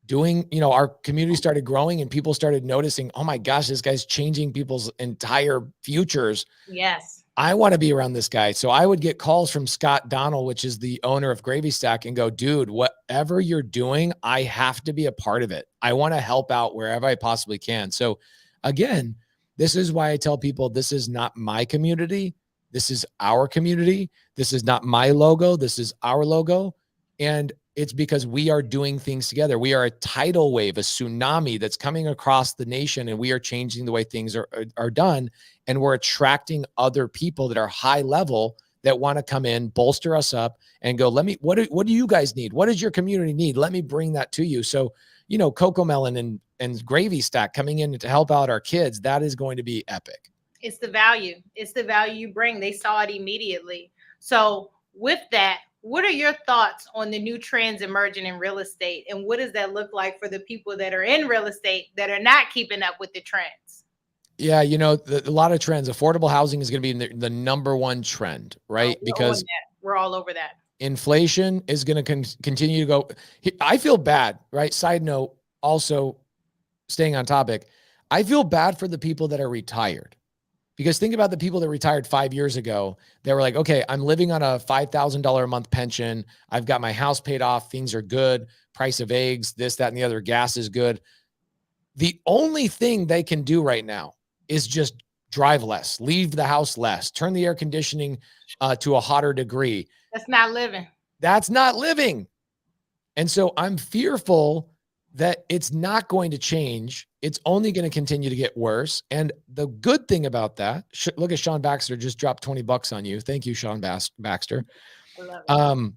doing, our community started growing and people started noticing, oh my gosh, this guy's changing people's entire futures. Yes. I want to be around this guy. So I would get calls from Scott Donnell, which is the owner of Gravy Stack, and go, dude, whatever you're doing, I have to be a part of it. I want to help out wherever I possibly can. So again, this is why I tell people this is not my community. This is our community. This is not my logo. This is our logo. And it's because we are doing things together. We are a tidal wave, a tsunami that's coming across the nation, and we are changing the way things are done. And we're attracting other people that are high level that want to come in, bolster us up, and go, what do you guys need? What does your community need? Let me bring that to you. So, Coco Melon and Gravy Stack coming in to help out our kids, that is going to be epic. It's the value. It's the value you bring. They saw it immediately. So with that, what are your thoughts on the new trends emerging in real estate? And what does that look like for the people that are in real estate that are not keeping up with the trends? Yeah, a lot of trends. Affordable housing is going to be the number one trend, right? Because we're all over that. Inflation is going to continue to go. I feel bad, right? Side note, also staying on topic, I feel bad for the people that are retired. Because think about the people that retired 5 years ago. They were like, okay, I'm living on a $5,000 a month pension. I've got my house paid off. Things are good. Price of eggs, this, that, and the other. Gas is good. The only thing they can do right now is just drive less, leave the house less, turn the air conditioning to a hotter degree. That's not living. That's not living. And so I'm fearful that it's not going to change. It's only going to continue to get worse. And the good thing about that, look at Sean Baxter just dropped $20 on you. Thank you, Sean Baxter. I love it.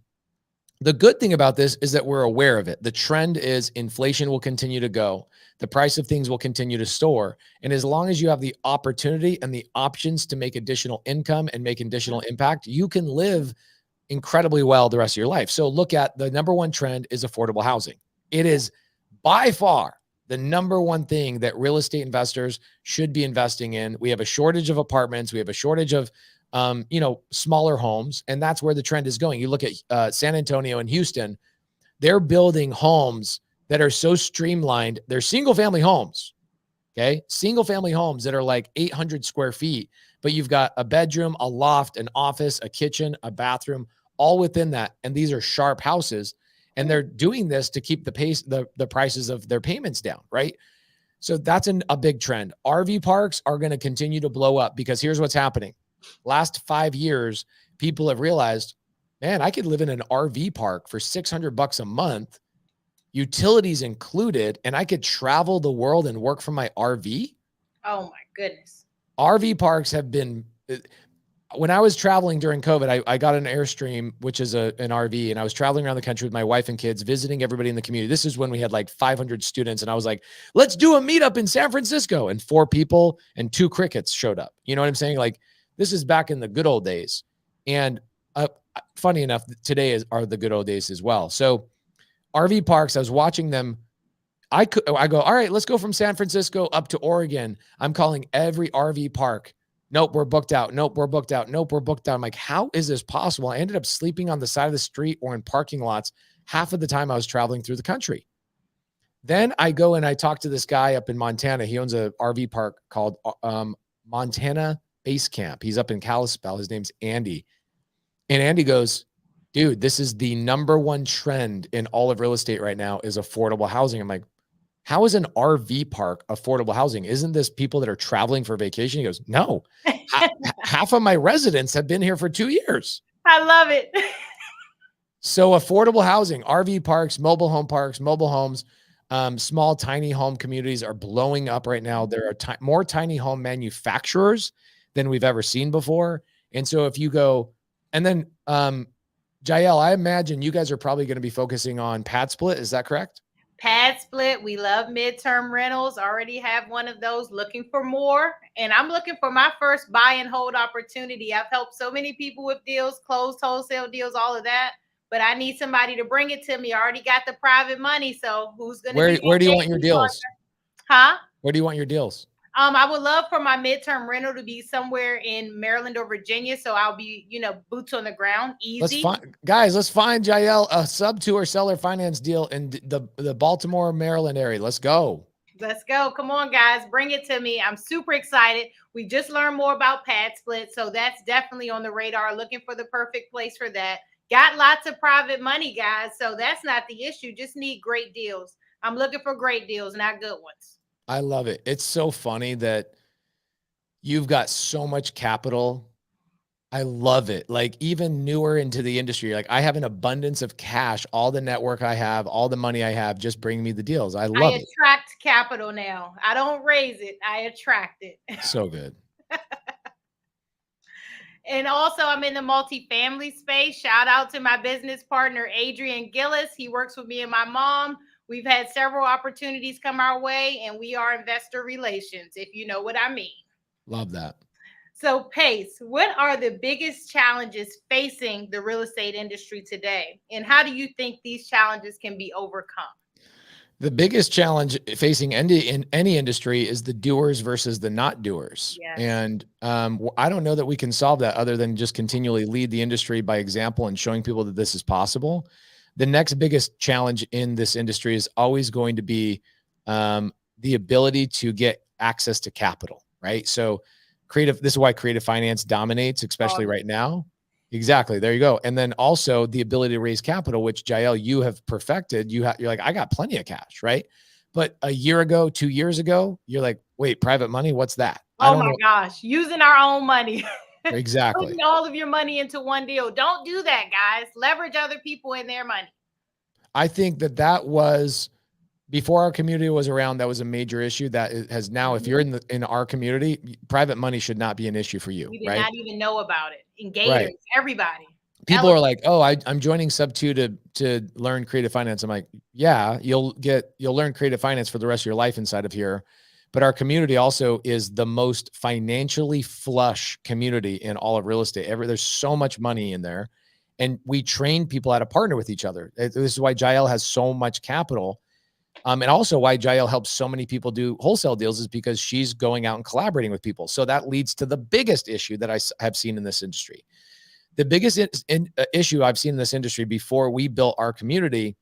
The good thing about this is that we're aware of it. The trend is inflation will continue to go. The price of things will continue to soar. And as long as you have the opportunity and the options to make additional income and make additional impact, you can live incredibly well the rest of your life. So look at the number one trend is affordable housing. It is by far the number one thing that real estate investors should be investing in. We have a shortage of apartments. We have a shortage of smaller homes. And that's where the trend is going. You look at San Antonio and Houston, they're building homes that are so streamlined. They're single family homes. Okay. Single family homes that are like 800 square feet, but you've got a bedroom, a loft, an office, a kitchen, a bathroom, all within that. And these are sharp houses. And they're doing this to keep the prices of their payments down. Right. So that's a big trend. RV parks are going to continue to blow up because here's what's happening. Last 5 years, people have realized, man, I could live in an RV park for $600 a month, utilities included, and I could travel the world and work from my RV. Oh my goodness. RV parks have been, when I was traveling during COVID, I got an Airstream, which is an RV, and I was traveling around the country with my wife and kids, visiting everybody in the community. This is when we had like 500 students, and I was like, let's do a meetup in San Francisco. And 4 people and 2 crickets showed up. You know what I'm saying? Like, this is back in the good old days. And funny enough, today are the good old days as well. So RV parks, I was watching them. I go, all right, let's go from San Francisco up to Oregon. I'm calling every RV park. Nope, we're booked out. Nope, we're booked out. Nope, we're booked out. I'm like, how is this possible? I ended up sleeping on the side of the street or in parking lots half of the time I was traveling through the country. Then I go and I talk to this guy up in Montana. He owns an RV park called Montana Base Camp. He's up in Kalispell. His name's Andy. And Andy goes, dude, this is the number one trend in all of real estate right now is affordable housing. I'm like, how is an RV park affordable housing? Isn't this people that are traveling for vacation? He goes, no, half of my residents have been here for 2 years. I love it. So affordable housing, RV parks, mobile homes, small, tiny home communities are blowing up right now. There are more tiny home manufacturers than we've ever seen before. And so if you go, and then Jael, I imagine you guys are probably going to be focusing on pad split. Is that correct? Pad split. We love midterm rentals. Already have one of those, looking for more. And I'm looking for my first buy and hold opportunity. I've helped so many people with deals, closed wholesale deals, all of that. But I need somebody to bring it to me. I already got the private money. So who's going to Where do you want your deals? Huh? Where do you want your deals? I would love for my midterm rental to be somewhere in Maryland or Virginia. So I'll be, boots on the ground, easy. Let's find Jael a sub-tour seller finance deal in the Baltimore, Maryland area. Let's go. Let's go. Come on, guys. Bring it to me. I'm super excited. We just learned more about pad split. So that's definitely on the radar. Looking for the perfect place for that. Got lots of private money, guys. So that's not the issue. Just need great deals. I'm looking for great deals, not good ones. I love it. It's so funny that you've got so much capital. I love it. Like, even newer into the industry, like, I have an abundance of cash, all the network I have, all the money I have, just bring me the deals. I love it. I attract capital now. I don't raise it. I attract it. So good. And also, I'm in the multifamily space. Shout out to my business partner, Adrian Gillis. He works with me and my mom. We've had several opportunities come our way, and we are investor relations, if you know what I mean. Love that. So, Pace, what are the biggest challenges facing the real estate industry today? And how do you think these challenges can be overcome? The biggest challenge facing in any industry is the doers versus the not doers. Yes. And I don't know that we can solve that other than just continually lead the industry by example and showing people that this is possible. The next biggest challenge in this industry is always going to be the ability to get access to capital, right? So this is why creative finance dominates, especially right now. Exactly. There you go. And then also the ability to raise capital, which Jael, you have perfected. You're like, I got plenty of cash, right? But a year ago, 2 years ago, you're like, wait, private money, what's that? I Oh don't my know gosh, using our own money. exactly. Putting all of your money into one deal. Don't do that, guys. Leverage other people in their money. I think that was before our community was around. That was a major issue that has now. If you're Mhm. in our community, private money should not be an issue for you, We did right? not even know about it. In Right. Gators, everybody. People are Elevate. like, "Oh, I'm joining Sub 2 to learn creative finance." I'm like, "Yeah, you'll learn creative finance for the rest of your life inside of here." But our community also is the most financially flush community in all of real estate. There's so much money in there, and we train people how to partner with each other. This is why Jael has so much capital, and also why Jael helps so many people do wholesale deals is because she's going out and collaborating with people. So that leads to the biggest issue that I have seen in this industry. The biggest issue I've seen in this industry before we built our community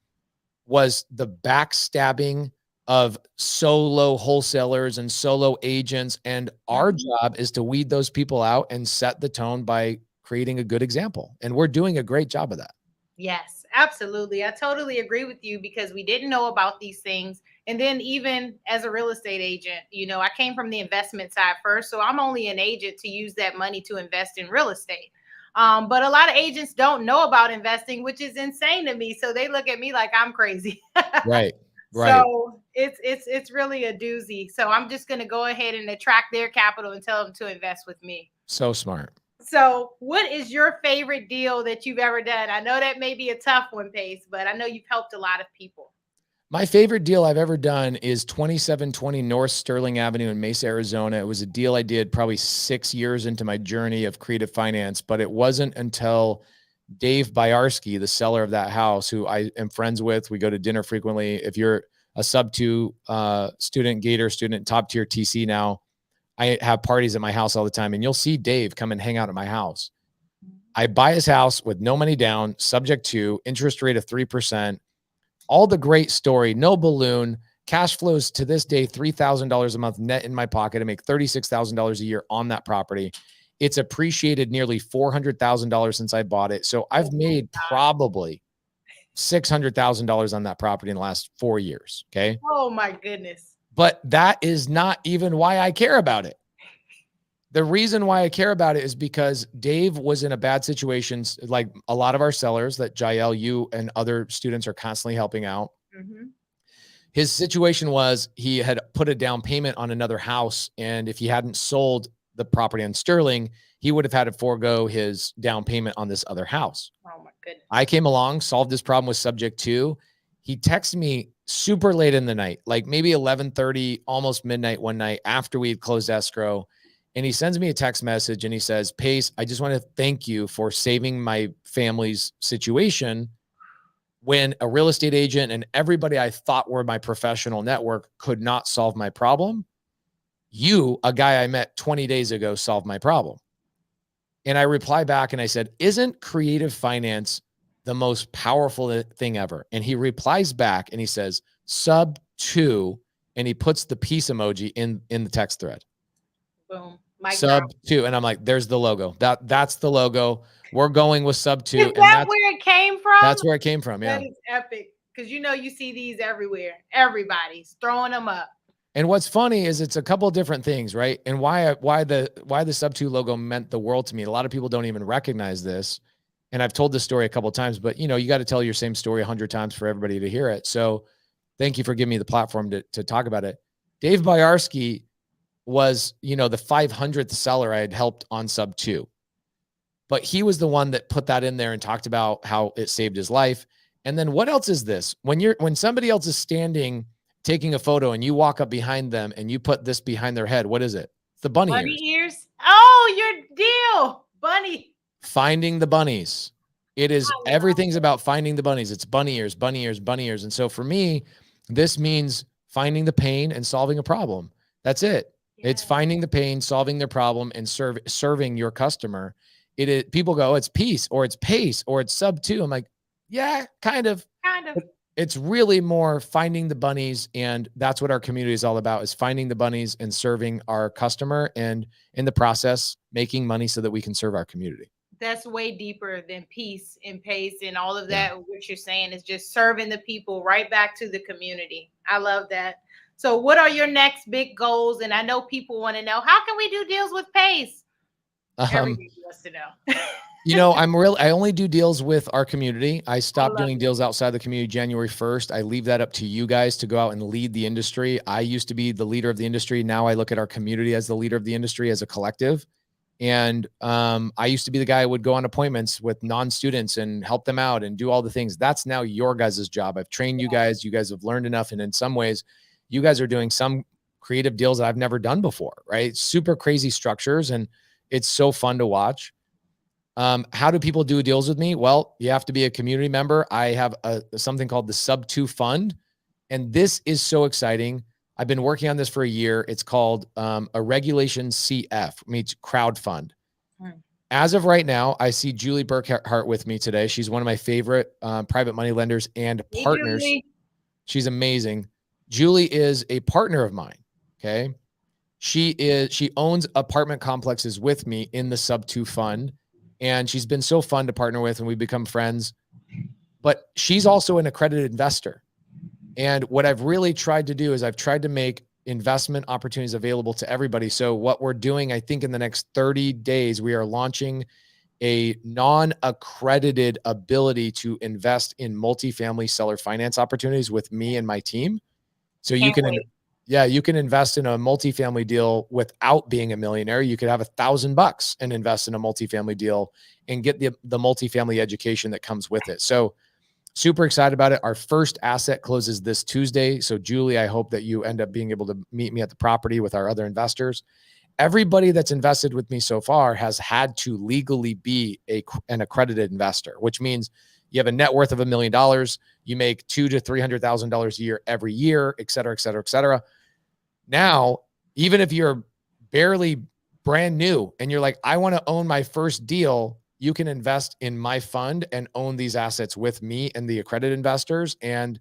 was the backstabbing of solo wholesalers and solo agents. And our Mhm. job is to weed those people out and set the tone by creating a good example. And we're doing a great job of that. Yes, absolutely. I totally agree with you because we didn't know about these things. And then, even as a real estate agent, I came from the investment side first. So I'm only an agent to use that money to invest in real estate. But a lot of agents don't know about investing, which is insane to me. So they look at me like I'm crazy. Right. Right. So it's really a doozy. So I'm just going to go ahead and attract their capital and tell them to invest with me. So smart. So, what is your favorite deal that you've ever done? I know that may be a tough one, Pace, but I know you've helped a lot of people. My favorite deal I've ever done is 2720 North Sterling Avenue in Mesa, Arizona. It was a deal I did probably 6 years into my journey of creative finance, but it wasn't until Dave Byarski, the seller of that house, who I am friends with. We go to dinner frequently. If you're a sub 2 student, Gator student, top tier TC now, I have parties at my house all the time, and you'll see Dave come and hang out at my house. I buy his house with no money down, subject to interest rate of 3%. All the great story, no balloon, cash flows to this day, $3,000 a month net in my pocket. I make $36,000 a year on that property. It's appreciated nearly $400,000 since I bought it. So Oh I've my made probably $600,000 on that property in the last 4 years. Okay. Oh my goodness. But that is not even why I care about it. The reason why I care about it is because Dave was in a bad situation, like a lot of our sellers that Jael, you, and other students are constantly helping out. Mhm. His situation was he had put a down payment on another house, and if he hadn't sold the property on Sterling, he would have had to forego his down payment on this other house. Oh my goodness. I came along, solved this problem with subject to. He texted me super late in the night, like maybe 11:30, almost midnight one night after we had closed escrow. And he sends me a text message and he says, Pace, I just want to thank you for saving my family's situation when a real estate agent and everybody I thought were my professional network could not solve my problem. You, a guy I met 20 days ago, solved my problem. And I reply back and I said, isn't creative finance the most powerful thing ever? And he replies back and he says, sub 2, and he puts the peace emoji in the text thread. Boom. Mic drop. Sub 2. And I'm like, there's the logo. That's the logo. We're going with sub 2. Is And that where it came from? that's where it came from. Yeah. That is epic. Because you see these everywhere. Everybody's throwing them up. And what's funny is it's a couple of different things, right? And why the sub 2 logo meant the world to me. A lot of people don't even recognize this. And I've told this story a couple of times, but you got to tell your same story 100 times for everybody to hear it. So thank you for giving me the platform to talk about it. Dave Byarski was, the 500th seller I had helped on sub 2. But he was the one that put that in there and talked about how it saved his life. And then what else is this? When somebody else is standing taking a photo and you walk up behind them and you put this behind their head, what is it? It's the bunny ears. Ears. Oh, your deal. Bunny. Finding the bunnies. It is everything's about finding the bunnies. It's bunny ears, bunny ears, bunny ears. And so for me, this means finding the pain and solving a problem. That's it. Yeah. It's finding the pain, solving their problem, and serving your customer. It is, people go, it's peace or it's pace or it's sub 2. I'm like, yeah, kind of. It's really more finding the bunnies, and that's what our community is all about, is finding the bunnies and serving our customer, and in the process, making money so that we can serve our community. That's way deeper than peace and pace and all of that. Yeah. What you're saying is just serving the people right back to the community. I love that. So what are your next big goals? And I know people want to know, how can we do deals with Pace? Um, Everybody wants to know. I only do deals with our community. I I stopped love doing it. deals outside the community January 1st. I leave that up to you guys to go out and lead the industry. I used to be the leader of the industry. Now I look at our community as the leader of the industry as a collective. And I used to be the guy who would go on appointments with non-students and help them out and do all the things. That's now your guys' job. I've trained you guys. You guys have learned enough. And in some ways, you guys are doing some creative deals that I've never done before, right? Super crazy structures. And it's so fun to watch. How do people do deals with me? Well, you have to be a community member. I have something called the Sub 2 Fund, and this is so exciting. I've been working on this for a year. It's called a Regulation CF, means crowd fund. As of right now, I see Julie Burkhart with me today. She's one of my favorite private money lenders and Hey, partners. Julie. She's amazing. Julie is a partner of mine. Okay. She owns apartment complexes with me in the Sub 2 Fund. And she's been so fun to partner with, and we've become friends. But she's also an accredited investor. And what I've really tried to do is I've tried to make investment opportunities available to everybody. So what we're doing, I think in the next 30 days, we are launching a non-accredited ability to invest in multifamily seller finance opportunities with me and my team. So you Can't can, wait. you can invest in a multifamily deal without being a millionaire. You could have $1,000 and invest in a multifamily deal and get the multifamily education that comes with it. So super excited about it. Our first asset closes this Tuesday. So Julie, I hope that you end up being able to meet me at the property with our other investors. Everybody that's invested with me so far has had to legally be an accredited investor, which means you have a net worth of $1 million. You make $200,000 to $300,000 a year every year, et cetera, et cetera, et cetera. Now, even if you're barely brand new and you're like, I want to own my first deal, you can invest in my fund and own these assets with me and the accredited investors. And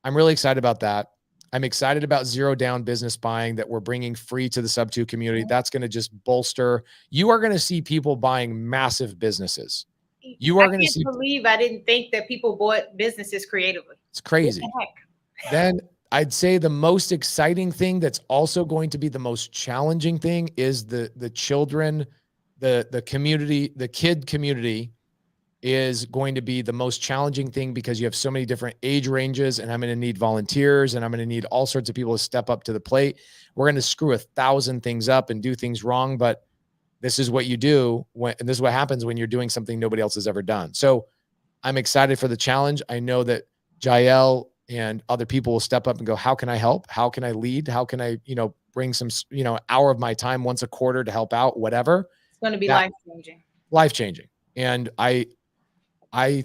I'm really excited about that. I'm excited about zero down business buying that we're bringing free to the Sub 2 community. That's going to just bolster. You are going to see people buying massive businesses. You are I going to can't see. believe I didn't think that people bought businesses creatively. It's What the crazy. heck? Then I'd say the most exciting thing that's also going to be the most challenging thing is the children, the community, the kid community is going to be the most challenging thing because you have so many different age ranges, and I'm going to need volunteers, and I'm going to need all sorts of people to step up to the plate. We're going to screw 1,000 things up and do things wrong, but this is what you do and this is what happens when you're doing something nobody else has ever done. So I'm excited for the challenge. I know that Jael and other people will step up and go, how can I help? How can I lead? How can I, bring some, hour of my time once a quarter to help out, whatever. It's going to be That life-changing. And I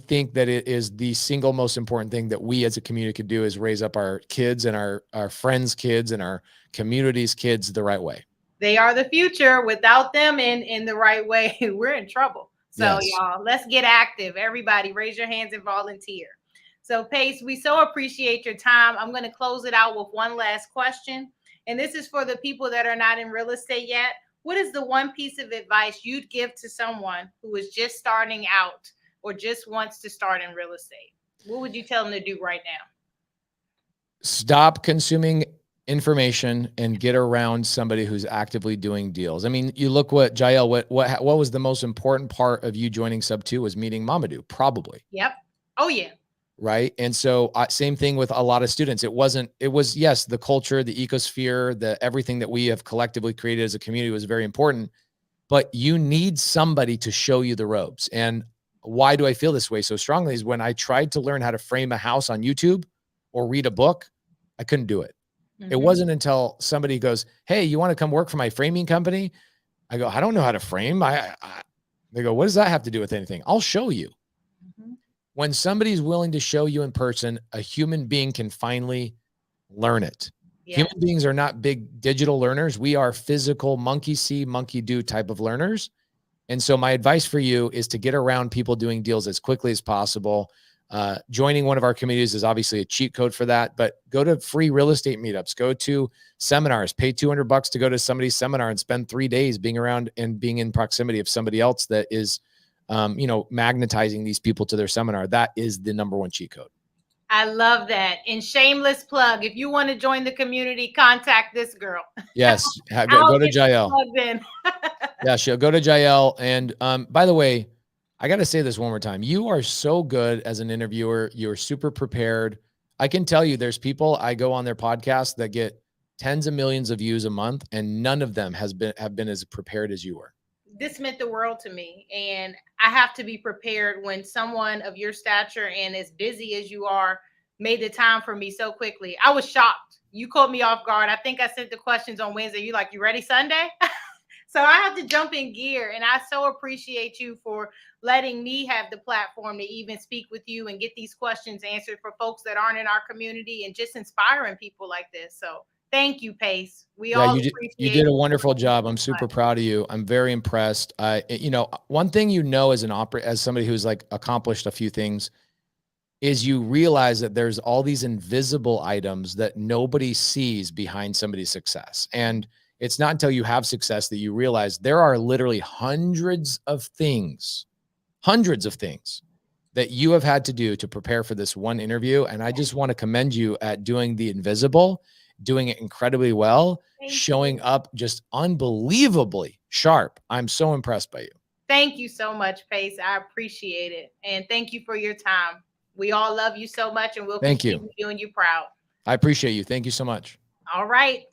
think that it is the single most important thing that we as a community could do is raise up our kids and our friends' kids and our community's kids the right way. They are the future. Without them in the right way, we're in trouble. So Yes. y'all, let's get active. Everybody raise your hands and volunteer. So Pace, we so appreciate your time. I'm going to close it out with one last question. And this is for the people that are not in real estate yet. What is the one piece of advice you'd give to someone who is just starting out or just wants to start in real estate? What would you tell them to do right now? Stop consuming information and get around somebody who's actively doing deals. I mean, you look what Jael, what was the most important part of you joining Sub 2 was meeting Mamadou, probably. Yep. Oh yeah. Right. And so same thing with a lot of students. It was, yes, the culture, the ecosphere, everything that we have collectively created as a community was very important, but you need somebody to show you the ropes. And why do I feel this way so strongly is when I tried to learn how to frame a house on YouTube or read a book, I couldn't do it. Mm-hmm. It wasn't until somebody goes, hey, you want to come work for my framing company? I go, I don't know how to frame. They go, what does that have to do with anything? I'll show you. Mm-hmm. When somebody's willing to show you in person, a human being can finally learn it. Yeah. Human beings are not big digital learners. We are physical monkey see, monkey do type of learners. And so my advice for you is to get around people doing deals as quickly as possible. Joining one of our communities is obviously a cheat code for that, but go to free real estate meetups, go to seminars, pay $200 to go to somebody's seminar and spend 3 days being around and being in proximity of somebody else that is, magnetizing these people to their seminar. That is the number one cheat code. I love that. And shameless plug, if you want to join the community, contact this girl. Yes, I'll go to get you Jael. plugged in. Yeah, she'll go to Jael. And by the way, I got to say this one more time. You are so good as an interviewer. You're super prepared. I can tell you there's people I go on their podcast that get tens of millions of views a month, and none of them have been as prepared as you were. This meant the world to me. And I have to be prepared when someone of your stature and as busy as you are made the time for me so quickly. I was shocked. You caught me off guard. I think I sent the questions on Wednesday. You like, you ready Sunday? So I have to jump in gear. And I so appreciate you for letting me have the platform to even speak with you and get these questions answered for folks that aren't in our community and just inspiring people like this. So thank you, Pace. We Yeah, all you appreciate did a you. wonderful job. I'm super proud of you. I'm very impressed. One thing as an as somebody who's like accomplished a few things is you realize that there's all these invisible items that nobody sees behind somebody's success. And it's not until you have success that you realize there are literally hundreds of things that you have had to do to prepare for this one interview. And I just want to commend you at doing the invisible, doing it incredibly well, Thank showing you. up just unbelievably sharp. I'm so impressed by you. Thank you so much, Pace. I appreciate it. And thank you for your time. We all love you so much and we'll Thank you. continue doing you proud. I appreciate you. Thank you so much. All right.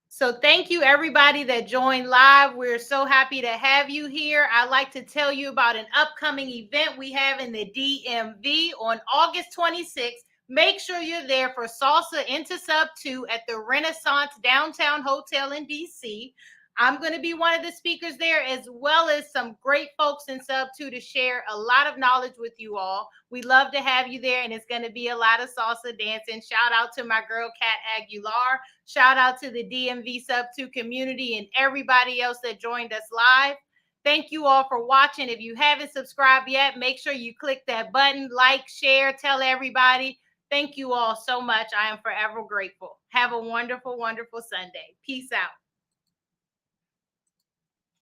So thank you everybody that joined live. We're so happy to have you here. I'd like to tell you about an upcoming event we have in the DMV on August 26th. Make sure you're there for Salsa into Sub 2 at the Renaissance Downtown Hotel in DC. I'm going to be one of the speakers there, as well as some great folks in Sub 2 to share a lot of knowledge with you all. We love to have you there, and it's going to be a lot of salsa dancing. Shout out to my girl, Kat Aguilar. Shout out to the DMV Sub 2 community and everybody else that joined us live. Thank you all for watching. If you haven't subscribed yet, make sure you click that button, like, share, tell everybody. Thank you all so much. I am forever grateful. Have a wonderful, wonderful Sunday. Peace out.